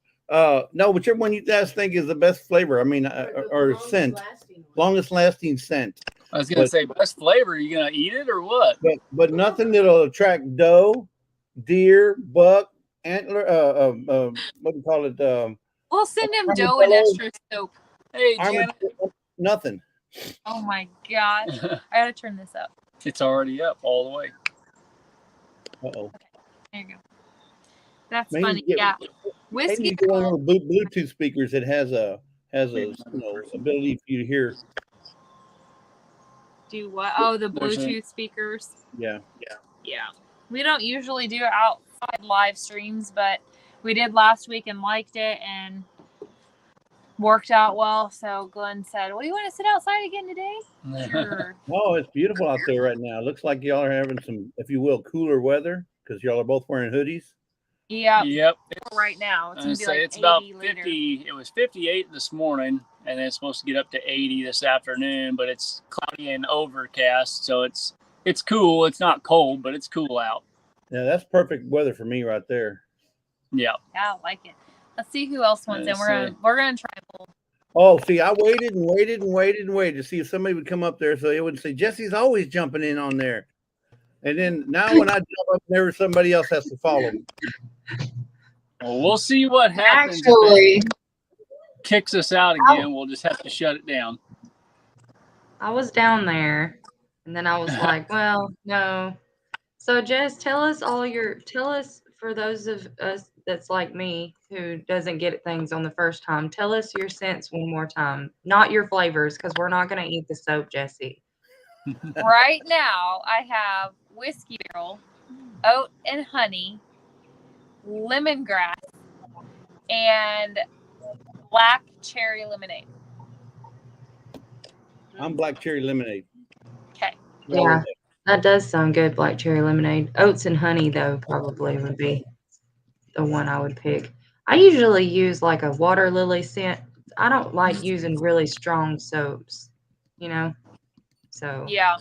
No, whichever one you guys think is the best flavor. I mean, or scent. Longest lasting scent. I was going to say, best flavor. Are you going to eat it or what? But nothing that'll attract doe, deer, buck, antler, what do you call it? We'll send him doe and extra soap. Hey, Janet. Nothing. Oh my gosh. I got to turn this up. It's already up all the way. Uh-oh. Okay, there you go. That's maybe funny. Yeah. Whiskey. Maybe one of the Bluetooth speakers that has a ability for you to hear. Do what? Oh, the Bluetooth speakers. Yeah. We don't usually do outside live streams, but we did last week and liked it and worked out well. So Glenn said, well, you want to sit outside again today? Sure. Oh, it's beautiful out there right now. It looks like y'all are having some, if you will, cooler weather because y'all are both wearing hoodies. Yep. Right now. It's going to be like it's about 50 later. Later. It was 58 this morning, and then it's supposed to get up to 80 this afternoon, but it's cloudy and overcast, so it's cool. It's not cold, but it's cool out. Yeah, that's perfect weather for me right there. Yeah. Yeah, I like it. Let's see who else wants it. We're gonna try both. Oh, see, I waited to see if somebody would come up there so they wouldn't say, Jesse's always jumping in on there. And then now when I jump up there, somebody else has to follow me. Well, we'll see what happens. Actually, if it kicks us out again. We'll just have to shut it down. I was down there, and then I was like, well, no. So, Jess, tell us for those of us that's like me who doesn't get things on the first time, tell us your scents one more time. Not your flavors, because we're not going to eat the soap, Jesse. Right now, I have whiskey barrel, oat and honey, lemongrass, and black cherry lemonade. I'm black cherry lemonade. Okay. Yeah, that does sound good, black cherry lemonade. Oats and honey, though, probably would be the one I would pick. I usually use like a water lily scent. I don't like using really strong soaps, you know? So, Yeah,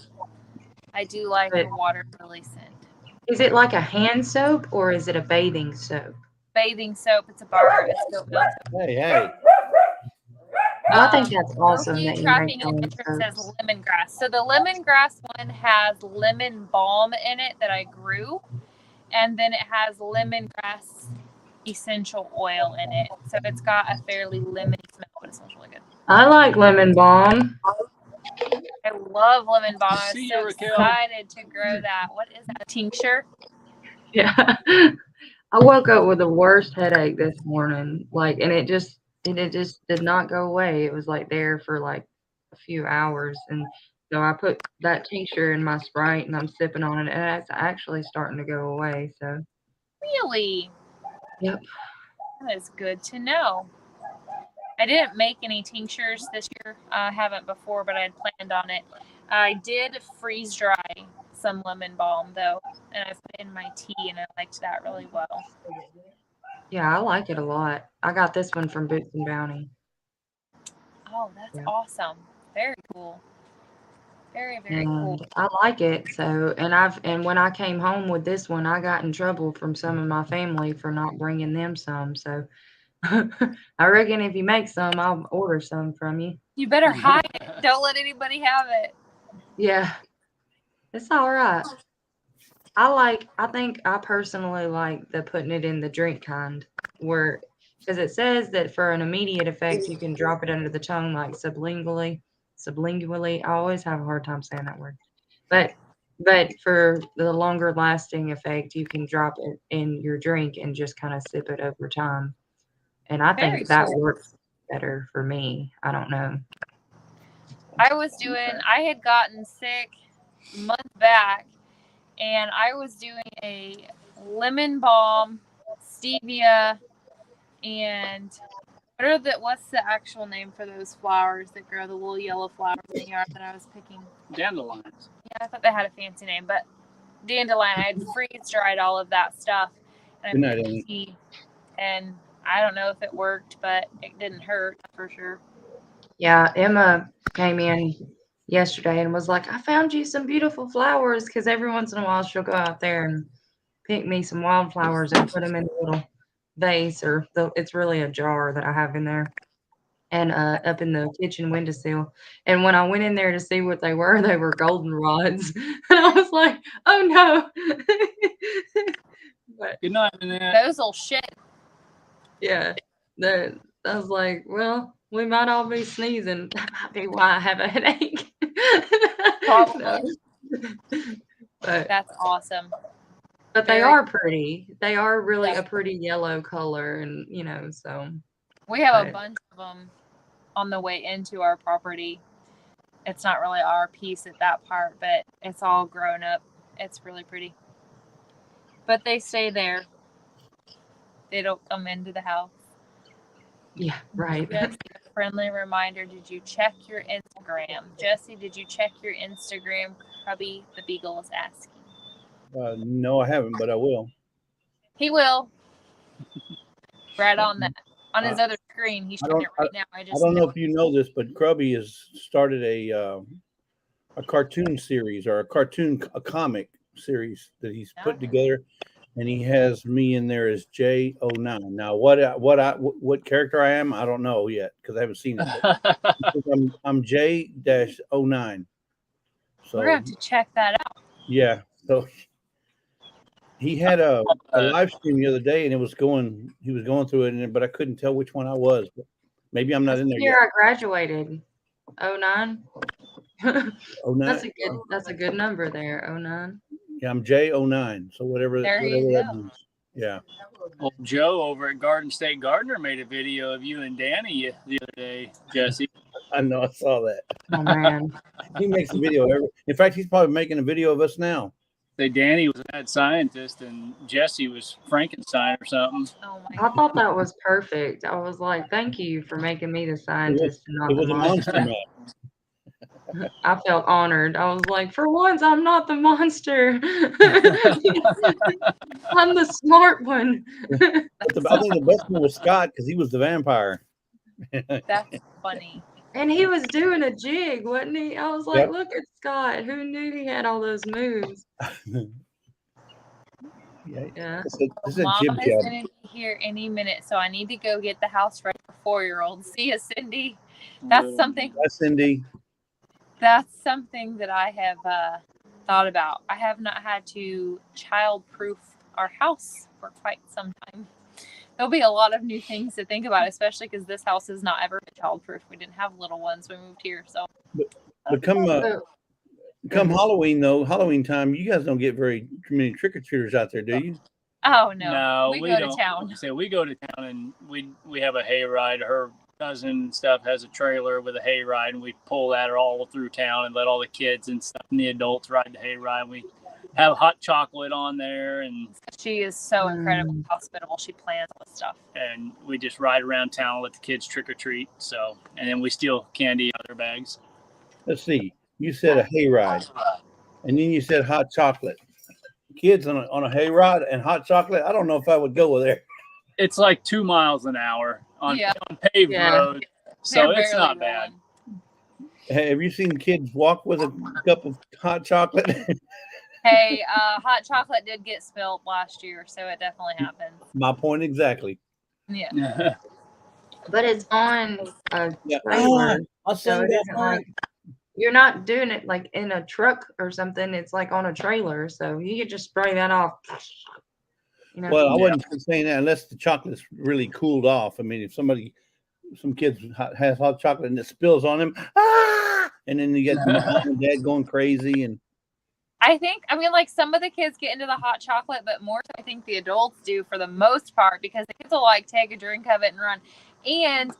I do like But- the water lily scent. is it like a hand soap or is it a bathing soap? Bathing soap. It's a bar. It's goat milk. Hey. Well, I think that's awesome Loki that you Trapping make your own Adventure says soaps. lemongrass. So the lemongrass one has lemon balm in it that I grew, and then it has lemongrass essential oil in it. So it's got a fairly lemony smell, but it smells really good. I like lemon balm. I love lemon balm. I See was you, so Raquel. excited to grow that. What is that? A tincture? Yeah. I woke up with the worst headache this morning. Like, and it just did not go away. It was like there for like a few hours. And so I put that tincture in my Sprite and I'm sipping on it and it's actually starting to go away. So Really? Yep. That is good to know. I didn't make any tinctures this year. I haven't before, but I had planned on it. I did freeze dry some lemon balm though, and I put it in my tea, and I liked that really well. Yeah, I like it a lot. I got this one from Boots and Bounty. Oh, that's Yeah. awesome. Very cool. Very, very And cool. I like it. So, and when I came home with this one, I got in trouble from some of my family for not bringing them some. So I reckon if you make some, I'll order some from you. You better hide it. Don't let anybody have it. Yeah, it's all right. I think I personally like the putting it in the drink kind where, because it says that for an immediate effect, you can drop it under the tongue like sublingually. I always have a hard time saying that word. But for the longer lasting effect, you can drop it in your drink and just kind of sip it over time. And I Very think that cool. works better for me. I don't know. I had gotten sick a month back, and I was doing a lemon balm, stevia, and what's the actual name for those flowers that grow, the little yellow flowers in the yard that I was picking? Dandelions. Yeah, I thought they had a fancy name, but dandelion. I had freeze dried all of that stuff, and Good I night, put Amy. in tea, and I don't know if it worked, but it didn't hurt for sure. Yeah, Emma came in yesterday and was like, I found you some beautiful flowers because every once in a while she'll go out there and pick me some wildflowers and put them in a little vase it's really a jar that I have in there and up in the kitchen windowsill. And when I went in there to see what they were goldenrods. And I was like, oh no. But Good night, Annette. Those will shit. yeah, I was like, well, we might all be sneezing. That might be why I have a headache. Probably. No. But That's awesome. they Very- are pretty. They are really a pretty yellow color, and so We have a Right. bunch of them on the way into our property. It's not really our piece at that part, but it's all grown up. It's really pretty. But they stay there. They don't come into the house. yeah, right. Jesse, a friendly reminder, did you check your Instagram? Jesse, did you check your Instagram? Hubby the Beagle is asking. No, I haven't, but I will. He will. Right on that. On his other screen. He's showing it right now. I I don't know if you know this, but Krubby has started a cartoon series or a comic series that he's put together, and he has me in there as J09. Now, what character I am, I don't know yet because I haven't seen it. But I'm J-09. So We're gonna have to check that out. yeah, so he had a live stream the other day, and he was going through it, but I couldn't tell which one I was. But maybe I'm not in there yet. Year I graduated, 09. 09. That's a good number there, 09. Yeah, I'm J09. So whatever There you that go. means. Yeah. Old Joe over at Garden State Gardener made a video of you and Danny the other day, Jesse. I know. I saw that. Oh man. He makes a video. In fact, he's probably making a video of us now. Say Danny was a mad scientist and Jesse was Frankenstein or something. Oh my I thought that was perfect. I was like, thank you for making me the scientist and not It the was a monster monster. mash. I felt honored. I was like, for once, I'm not the monster. I'm the smart one. But I think the best one was Scott because he was the vampire. That's funny. And he was doing a jig, wasn't he? I was like, Yep. look at Scott. Who knew he had all those moves? Yeah. This is a Mom jib is jab. going to be here any minute, so I need to go get the house ready for 4-year-olds. See ya, Cindy. That's something. Hi, Cindy. That's something that I have thought about. I have not had to child-proof our house for quite some time. There'll be a lot of new things to think about, especially because this house has not ever been child-proof. We didn't have little ones when we moved here, so. But come Halloween time, you guys don't get very many trick or treaters out there, do you? Oh no, No, we we go don't. to town. So we go to town and we have a hayride. Her cousin and stuff has a trailer with a hayride, and we pull that all through town and let all the kids and stuff and the adults ride the hayride. We have hot chocolate on there, and She is so incredibly hospitable. She plans all this stuff. and we just ride around town and let the kids trick or treat. So, and then we steal candy out of their bags. Let's see. You said a hayride, and then you said hot chocolate. Kids on a hayride and hot chocolate. I don't know if I would go there. It's like 2 miles an hour on paved road, so They're it's not barely bad. rolling. Have you seen kids walk with a cup of hot chocolate? Hey, hot chocolate did get spilled last year, so it definitely happened. My point exactly. Yeah. But it's on a Yeah. trailer. I'll So send it that isn't one. like you're not doing it like in a truck or something. It's like on a trailer. So you could just spray that off. You know? Well, I wasn't saying that unless the chocolate's really cooled off. I mean, if some kids has hot chocolate and it spills on them, and then you get mom and dad going crazy. And I mean, like some of the kids get into the hot chocolate, but more so I think the adults do for the most part because the kids will like take a drink of it and run. And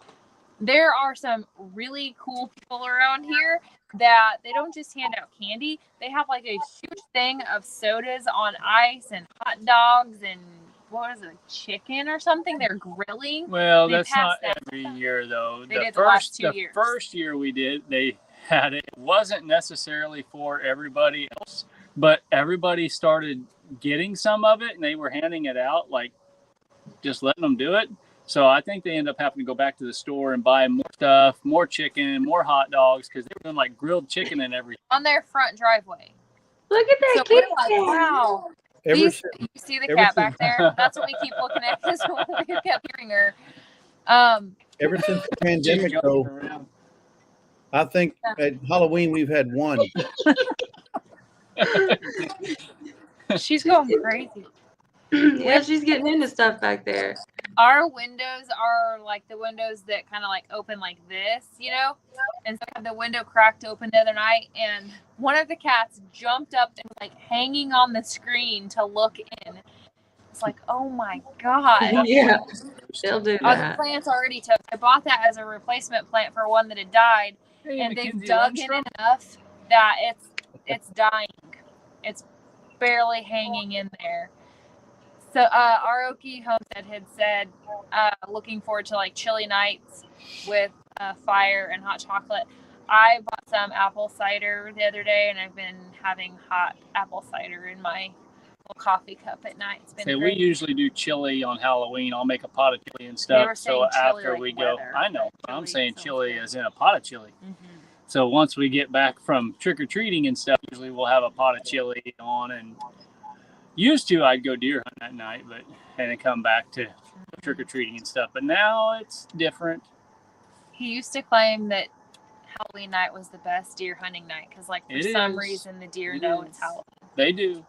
there are some really cool people around here that they don't just hand out candy. They have like a huge thing of sodas on ice and hot dogs and what is it, chicken or something? They're grilling. Well, They that's pass not that every stuff. year though. They did the last 2 years. First year we did, they had it. It wasn't necessarily for everybody else, but everybody started getting some of it and they were handing it out, like just letting them do it. So I think they end up having to go back to the store and buy more stuff, more chicken, more hot dogs, because they were doing like grilled chicken and everything. On their front driveway. Look at that So kid. we're like, wow. ever You see the ever cat since- back there? That's what we keep looking at because we kept hearing her. ever since the pandemic, though, I think at Halloween we've had one. She's going crazy. Yeah, she's getting into stuff back there. Our windows are like the windows that kind of like open like this, you know? And so I had the window cracked open the other night, and one of the cats jumped up and was like hanging on the screen to look in. It's like, oh my God. Yeah, they'll do The that. plant's already toast. I bought that as a replacement plant for one that had died, and they've dug in enough that it's dying. It's barely hanging in there. So Aoki Homestead had said, looking forward to like chilly nights with fire and hot chocolate. I bought some apple cider the other day, and I've been having hot apple cider in my little coffee cup at night. It's been great. We usually do chili on Halloween. I'll make a pot of chili and They stuff. were So saying chili after like we go, weather, I know, but I'm chili saying sounds chili good. as in a pot of chili. Mm-hmm. So once we get back from trick or treating and stuff, usually we'll have a pot of chili on. And used to, I'd go deer hunt that night, and then come back to trick or treating and stuff. But now it's different. He used to claim that Halloween night was the best deer hunting night because, like, for some reason, the deer know it's Halloween. They do.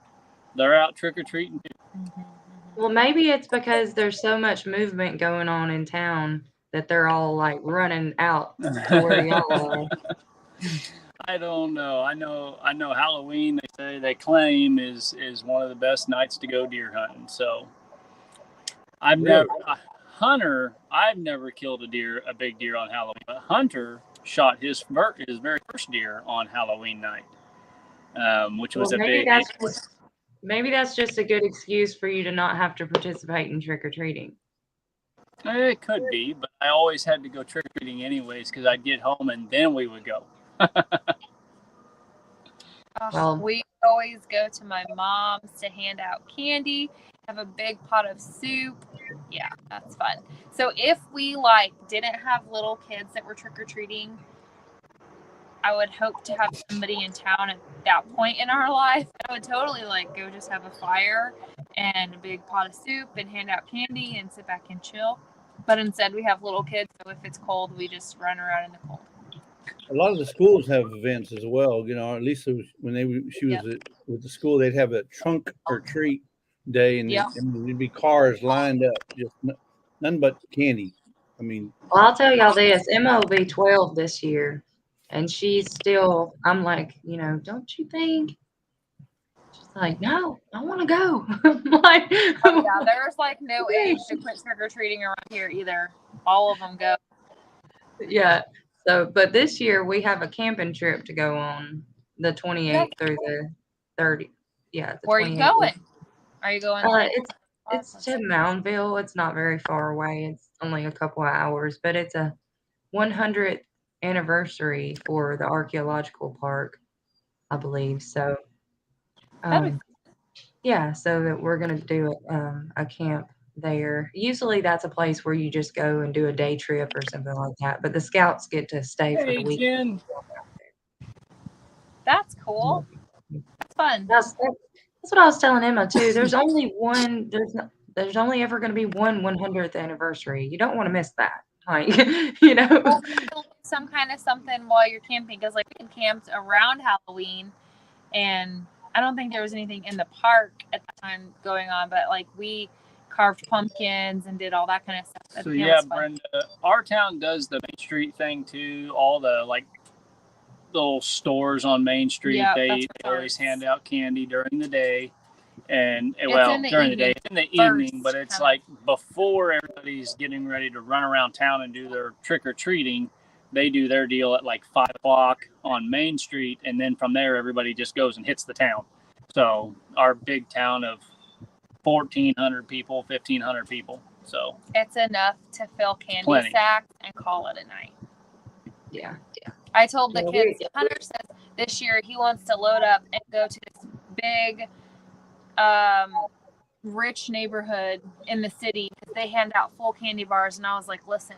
They're out trick or treating. Well, maybe it's because there's so much movement going on in town that they're all like running out to where y'all are. I don't know. I know Halloween, they claim is one of the best nights to go deer hunting. So I've never killed a big deer on Halloween, but Hunter shot his very first deer on Halloween night, which was Well, a maybe big. that's Maybe that's just a good excuse for you to not have to participate in trick or treating. It could be, but I always had to go trick or treating anyways because I'd get home and then we would go. Well, we always go to my mom's to hand out candy, have a big pot of soup. Yeah, that's fun. So if we didn't have little kids that were trick-or-treating, I would hope to have somebody in town at that point in our life. I would totally go just have a fire and a big pot of soup and hand out candy and sit back and chill. But instead we have little kids, so if it's cold, we just run around in the cold. A lot of the schools have events as well. At least when she was with the school, they'd have a trunk or treat day, and there'd be cars lined up, just nothing but candy. I mean, well, I'll tell y'all this: Emma will be 12 this year, and she's still. I'm like, don't you think? She's like, no, I want to go. I'm like, oh, yeah, there's no age to quit trick or treating around here either. All of them go. Yeah. So, but this year we have a camping trip to go on the 28th through the 30th. Yeah. Where are you going? Are you going? It's to Moundville. It's not very far away. It's only a couple of hours, but it's a 100th anniversary for the archaeological park, I believe. So, yeah. So that we're gonna do a camp there. Usually that's a place where you just go and do a day trip or something like that. But the scouts get to stay for the weekend. That's cool. That's fun. That's what I was telling Emma too. There's only one. There's only ever going to be one 100th anniversary. You don't want to miss that. Well, some kind of something while you're camping, because we camped around Halloween, and I don't think there was anything in the park at the time going on, but we carved pumpkins and did all that kind of stuff. So yeah, Brenda, our town does the Main Street thing too. All the little stores on Main Street, they always hand out candy during the day, and during the day, in the evening, but it's before everybody's getting ready to run around town and do their trick or treating. They do their deal at 5 o'clock on Main Street, and then from there everybody just goes and hits the town. So our big town of 1,400 people, 1,500 people. So it's enough to fill candy sacks and call it a night. Yeah. I told the kids, Hunter says this year he wants to load up and go to this big, rich neighborhood in the city because they hand out full candy bars. And I was like, listen,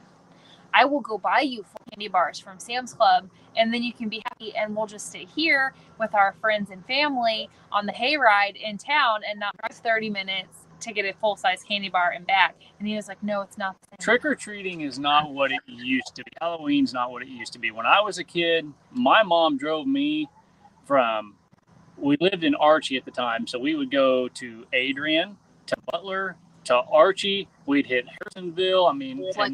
I will go buy you full candy bars from Sam's Club, and then you can be happy, and we'll just stay here with our friends and family on the hayride in town and not drive 30 minutes to get a full-size candy bar and back. And he was like, no, it's not the same. Trick-or-treating is not what it used to be. Halloween's not what it used to be. When I was a kid, my mom drove me we lived in Archie at the time, so we would go to Adrian, to Butler, to Archie. We'd hit Harrisonville, and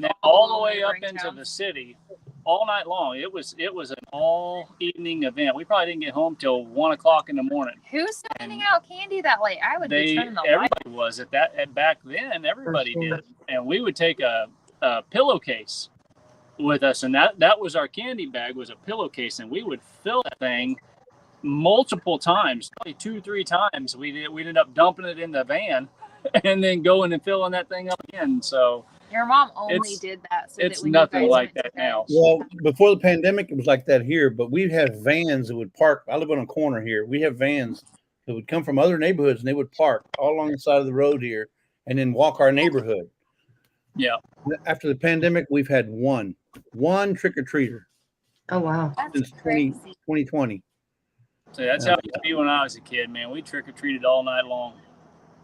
then all the way up into the city all night long. It was an all-evening event. We probably didn't get home till 1 o'clock in the morning. Who's handing out candy that late? I would be turning the light. Everybody was back then. Everybody did, and we would take a pillowcase with us, and that was our candy bag, was a pillowcase, and we would fill that thing multiple times, probably 2-3 times. We ended up dumping it in the van and then going and filling that thing up again. So your mom only did that so it's nothing like that now. Well, before the pandemic, it was like that here, but we have vans that would park. I live on a corner here. We have vans that would come from other neighborhoods, and they would park all along the side of the road here and then walk our neighborhood. Yeah. After the pandemic, we've had one trick-or-treater. Oh, wow. Since 2020. So that's how it used to be when I was a kid, man. We trick-or-treated all night long.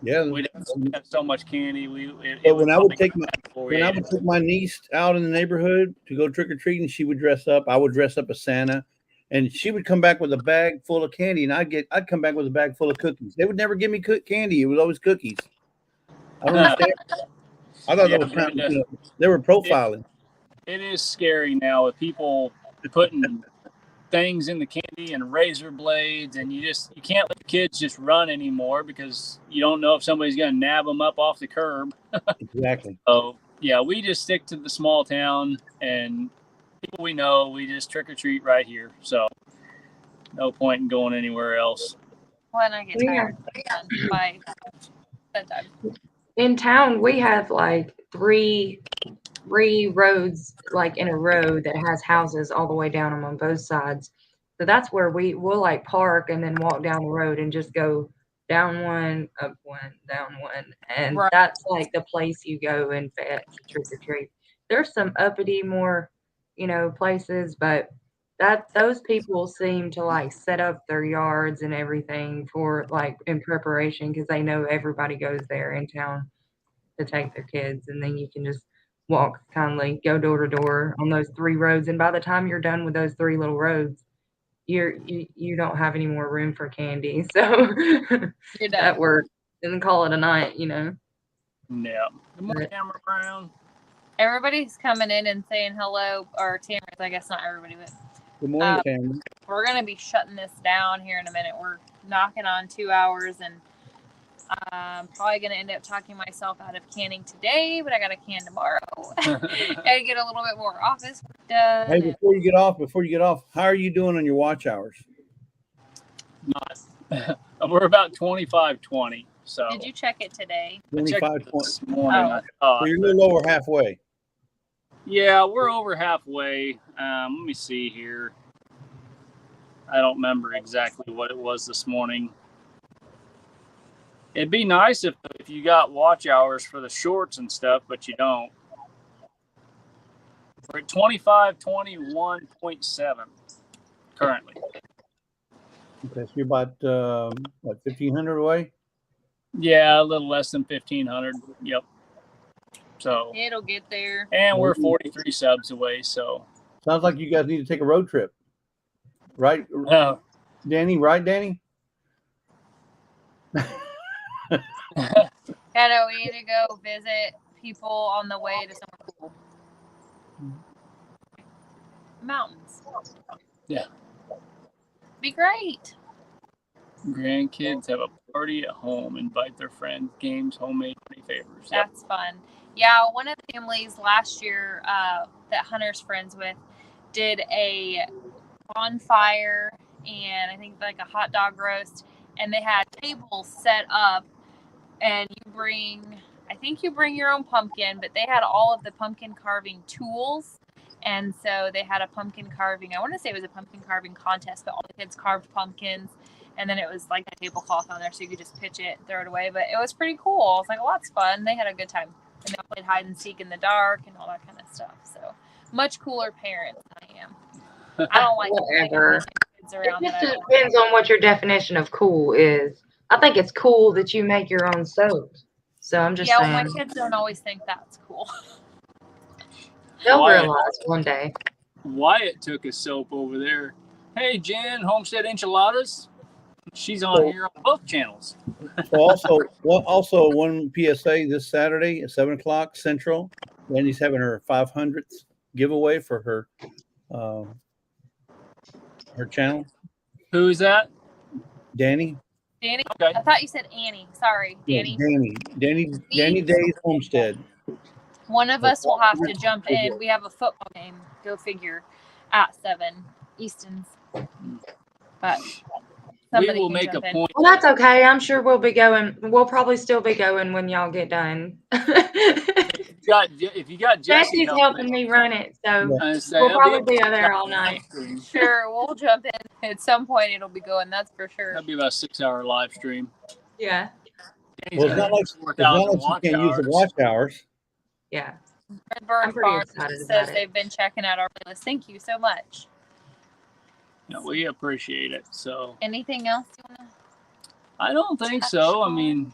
Yeah, we'd have so much candy. When I would take my niece out in the neighborhood to go trick-or-treating, she would dress up. I would dress up as Santa, and she would come back with a bag full of candy, and I'd come back with a bag full of cookies. They would never give me candy. It was always cookies. I don't understand. I thought they were profiling. It is scary now with people putting things in the candy and razor blades, and you can't let the kids just run anymore because you don't know if somebody's going to nab them up off the curb. Exactly. So yeah, we just stick to the small town and people we know. We just trick or treat right here. So no point in going anywhere else. When I get Yeah. tired by that time. In town, we have like three roads like in a row that has houses all the way down them on both sides. So that's where we'll like park and then walk down the road and just go down one, up one, down one. And Right. that's like the place you go and fetch trick or treat. There's some uppity more, places, but those people seem to like set up their yards and everything for like in preparation because they know everybody goes there in town to take their kids, and then you can just walk kindly, go door to door on those three roads, and by the time you're done with those three little roads, you don't have any more room for candy. So You're that done. works, and then call it a night. Yeah. Good morning, Tamara Brown. Everybody's coming in and saying hello, or Tamara's, I guess not everybody, but Good morning, Tamara. we're going to be shutting this down here in a minute. We're knocking on 2 hours, and I'm probably going to end up talking myself out of canning today, but I got to can tomorrow. Gotta get a little bit more office work done. Hey, before you get off, how are you doing on your watch hours? Not. We're about 25-20. So Did you check it today? 25, 20. this morning. Oh. I thought, So you're a little over halfway. yeah, we're over halfway. Let me see here. I don't remember exactly what it was this morning. It'd be nice if you got watch hours for the shorts and stuff, but you don't. We're at 25-21.7 currently. Okay, so you're about 1,500 away. Yeah, a little less than 1,500. Yep. So. It'll get there. And we're 43 subs away. So. Sounds like you guys need to take a road trip, right, Danny? Right, Danny? Yeah, no, we need to go visit people on the way to somewhere cool. Mountains. Yeah. Be great. Grandkids have a party at home, invite their friends, games, homemade favors. Yep. That's fun. Yeah, one of the families last year that Hunter's friends with did a bonfire and I think like a hot dog roast, and they had tables set up, and I think you bring your own pumpkin, but they had all of the pumpkin carving tools. And so they had a pumpkin carving, I want to say it was a pumpkin carving contest, but all the kids carved pumpkins. And then it was like a tablecloth on there, so you could just pitch it, throw it away. But it was pretty cool. I was like, well, that's fun. They had a good time. And they played hide and seek in the dark and all that kind of stuff. So much cooler parents than I am. I don't like Whatever. kids around. It just depends on what your definition of cool is. I think it's cool that you make your own soaps. So I'm just saying. Well, my kids don't always think that's cool. They'll realize one day. Wyatt took a soap over there. Hey, Jen, Homestead Enchiladas. She's on here on both channels. So also one PSA this Saturday at 7:00 Central. Wendy's having her 500th giveaway for her channel. Who is that? Danny. Danny? Okay. I thought you said Annie. Sorry, Danny. Danny Day's Homestead. One of us will have to jump in. We have a football game, go figure, at 7 Easton's. But we will make a point. Well, that's okay. I'm sure we'll be going. We'll probably still be going when y'all get done. If you got Jesse Jesse's helping me run it, so Yeah. we'll probably be there all night. Sure, we'll jump in. At some point, it'll be going. That's for sure. That'll be about a 6-hour live stream. Yeah. Well, it's not like you can't use the watch hours. Yeah. Redbird Farms says they've been checking out our playlist. Thank you so much. No, we appreciate it. So. Anything else you want to? I don't think so. I mean,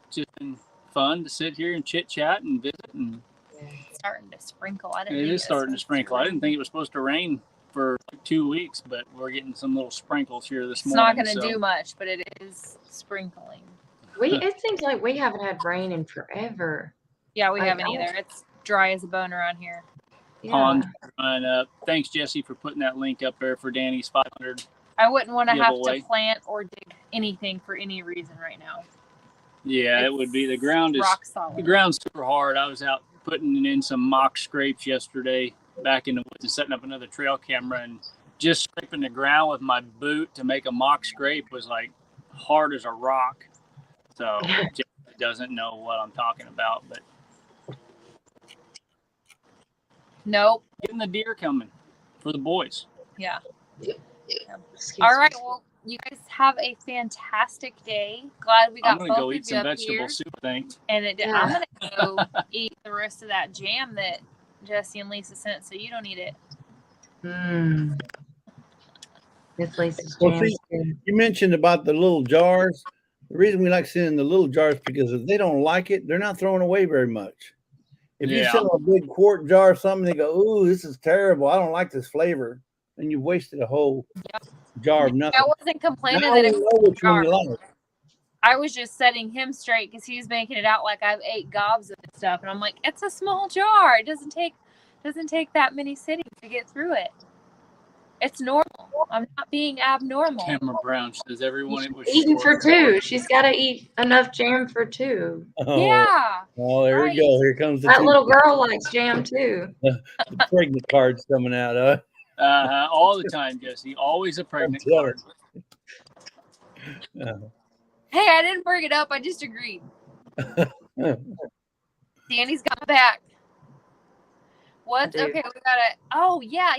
just been fun to sit here and chit chat and visit. And it's starting to sprinkle. It is starting to sprinkle. I didn't think it was supposed to rain for like 2 weeks, but we're getting some little sprinkles here this morning. It's not going to do much, but it is sprinkling. It seems like we haven't had rain in forever. Yeah, we haven't either. It's dry as a bone around here. Yeah. Ponds running up. Thanks, Jesse, for putting that link up there for Danny's 500. I wouldn't want to have giveaway. to plant or dig anything for any reason right now. Yeah, it would be. The ground is rock solid. The ground's super hard. I was out putting in some mock scrapes yesterday back in the woods and setting up another trail camera, and just scraping the ground with my boot to make a mock scrape was like hard as a rock. So Jeff doesn't know what I'm talking about, but Nope. getting the deer coming for the boys. Yeah. Excuse All right. me. Well, you guys have a fantastic day. Glad we got I'm gonna both go of eat you some up vegetable here. soup, I think. And Yeah. I'm gonna go eat the rest of that jam that Jesse and Lisa sent, so you don't eat it. Miss Lisa's Well, jam. see, you mentioned about the little jars. The reason we like sending the little jars because if they don't like it, they're not throwing away very much. If you Yeah. send them a big quart jar or something, they go, "Ooh, this is terrible. I don't like this flavor," and you've wasted a whole jar of nothing. I wasn't complaining Now that we it know was which one you like. I was just setting him straight because he was making it out like I've ate gobs of this stuff, and I'm like, it's a small jar. It doesn't take that many sittings to get through it. It's normal. I'm not being abnormal. Cameron Brown says everyone it was Eating short. for two. She's got to eat enough jam for two. Oh, Yeah. oh, there right. we go. Here comes the That two- little girl likes jam too. the pregnant cards coming out. All the time, Jesse. Always a pregnant Yeah. card. Hey, I didn't bring it up. I just agreed. Danny's got my back. What's I do. okay? We gotta. Oh yeah.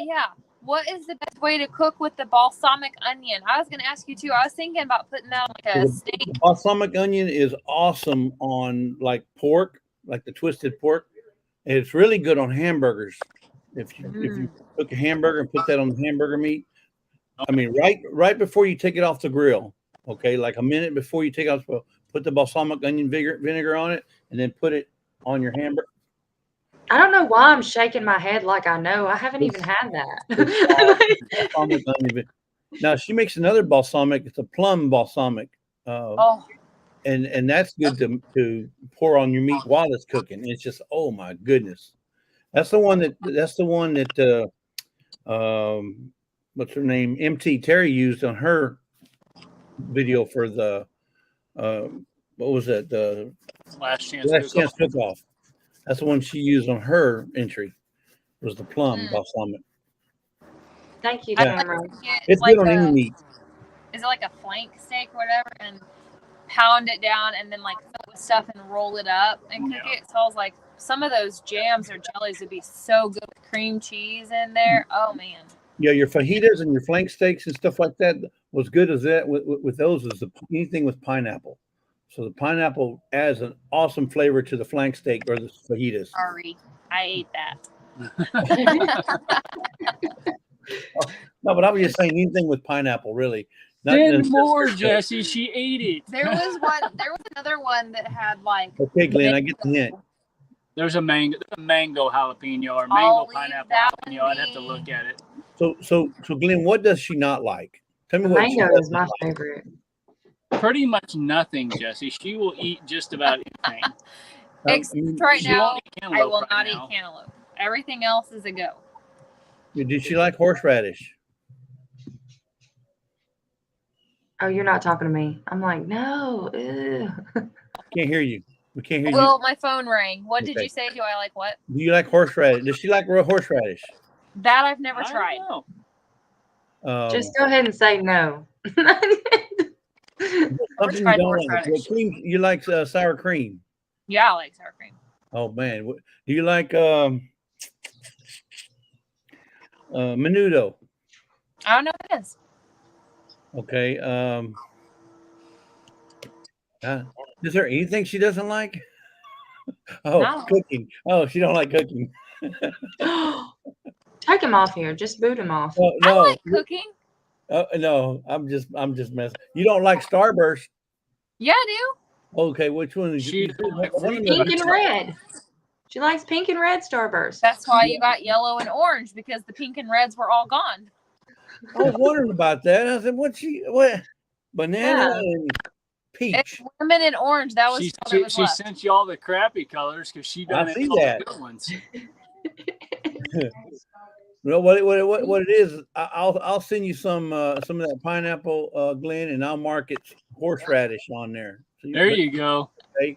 What is the best way to cook with the balsamic onion? I was gonna ask you too. I was thinking about putting that on like a steak. The balsamic onion is awesome on like pork, like the twisted pork. And it's really good on hamburgers. If you cook a hamburger and put that on the hamburger meat, I mean, right before you take it off the grill, okay, like a minute before you take it off, put the balsamic onion vinegar on it, and then put it on your hamburger. I don't know why I'm shaking my head like I know. I haven't even had that. Balsamic onion. Now she makes another balsamic. It's a plum balsamic. And that's good to pour on your meat while it's cooking. It's just, oh my goodness. That's the one that what's her name? MT Terry used on her video for the what was that? The Last chance cook off. That's the one she used on her entry. Was the plum balsamic. Thank you, Yeah. Cameron. It's like good on any meat. Is it like a flank steak or whatever? And pound it down and then like fill it with stuff and roll it up and cook it. So I was like, some of those jams or jellies would be so good with cream cheese in there. Oh man. Yeah, your fajitas and your flank steaks and stuff like that was good as that with those is anything with pineapple. So the pineapple adds an awesome flavor to the flank steak or the fajitas. Sorry, I ate that. No, but I was just saying anything with pineapple, really. Then more, Jesse. She ate it. There was another one that had like. Okay, Glenn, I get the hint. There's a mango jalapeno or mango I'll pineapple leave that jalapeno. one I'd have to look at it. So Glenn, what does she not like? Tell me what she Mango is doesn't my like. favorite. Pretty much nothing, Jesse. She will eat just about anything. Except right She now, won't eat I cantaloupe will right not now. eat cantaloupe. Everything else is a go. Did she like horseradish? Oh, you're not talking to me. I'm like, no. Ew. Can't hear you. We can't hear Well, my phone rang. What did Okay. you say? Do I like what? you. Do you like horseradish? Does she like horseradish? That I've never I don't tried. know. Just go ahead and say no. something you tried don't like. horseradish. What cream? You like sour cream? Yeah, I like sour cream. Oh man, do you like menudo? I don't know what it is. Okay. Is there anything she doesn't like? Oh, No. cooking. Oh, she don't like cooking. Take him off here. Just boot him off. Oh, I no, like cooking. no. I'm just messing. You don't like Starburst? Yeah, I do. Okay, which one is She don't like one of fruit them- Pink and red. She likes pink and red Starburst. That's why you got yellow and orange because the pink and reds were all gone. I was wondering about that. I said, what? Banana and peach. It's lemon and orange. That was She all that was left. sent you all the crappy colors because she done see all that. the good ones. You know what it is? I'll send you some of that pineapple, Glenn, and I'll mark it horseradish on there. So There you go. Okay.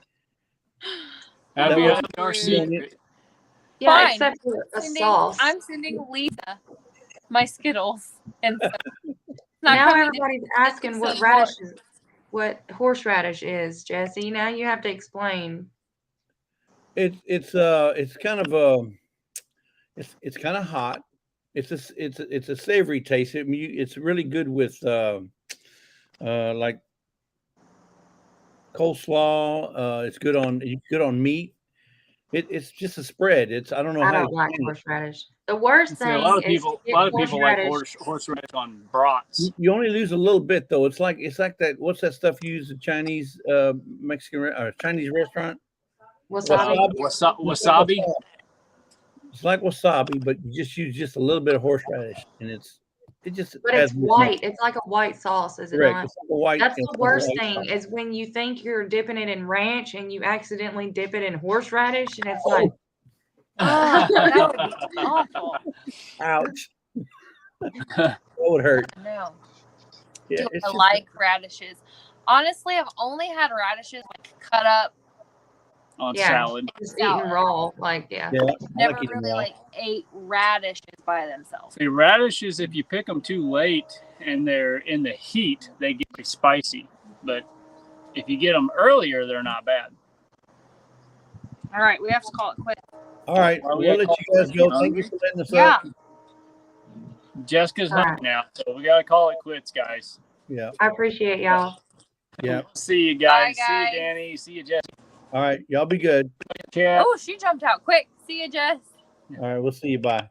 That'd be That our was- secret. Yeah, Fine. except for a sauce. I'm sending Lisa my Skittles. And so Now everybody's asking what radishes, what horseradish is, Jesse. Now you have to explain. It's kind of it's kind of hot. It's a savory taste. It's really good with like coleslaw. It's good on meat. It's just a spread. I don't know I how don't you like explain it. horseradish. The worst thing a lot of is people, to a lot of get people like horseradish. horseradish on brats. You only lose a little bit though. It's like that. What's that stuff you use at Chinese, Mexican or Chinese restaurant? Wasabi. Wasabi. It's like wasabi, but you just use just a little bit of horseradish, and But it's white. It's like a white sauce, is it correct. not? It's like a white. That's the worst thing is when you think you're dipping it in ranch and you accidentally dip it in horseradish, and it's like, oh, that would be awful. Ouch. That would hurt. No. Yeah, Do I like radishes? Honestly, I've only had radishes like cut up on yeah, salad. just eating raw. Like, yeah. Yeah, never really like ate radishes by themselves. See, radishes, if you pick them too late and they're in the heat, they get pretty spicy. But if you get them earlier, they're not bad. All right, we have to call it quits. All right, Are we we'll at let you guys go. call? Thank you for letting us Yeah. up. Jessica's All right. home now, so we got to call it quits, guys. Yeah, I appreciate y'all. yeah. See you guys. Bye, See guys. you, Danny. See you, Jessica. All right, y'all be good. Chat. Oh, she jumped out quick. See you, Jess. All right, we'll see you. Bye.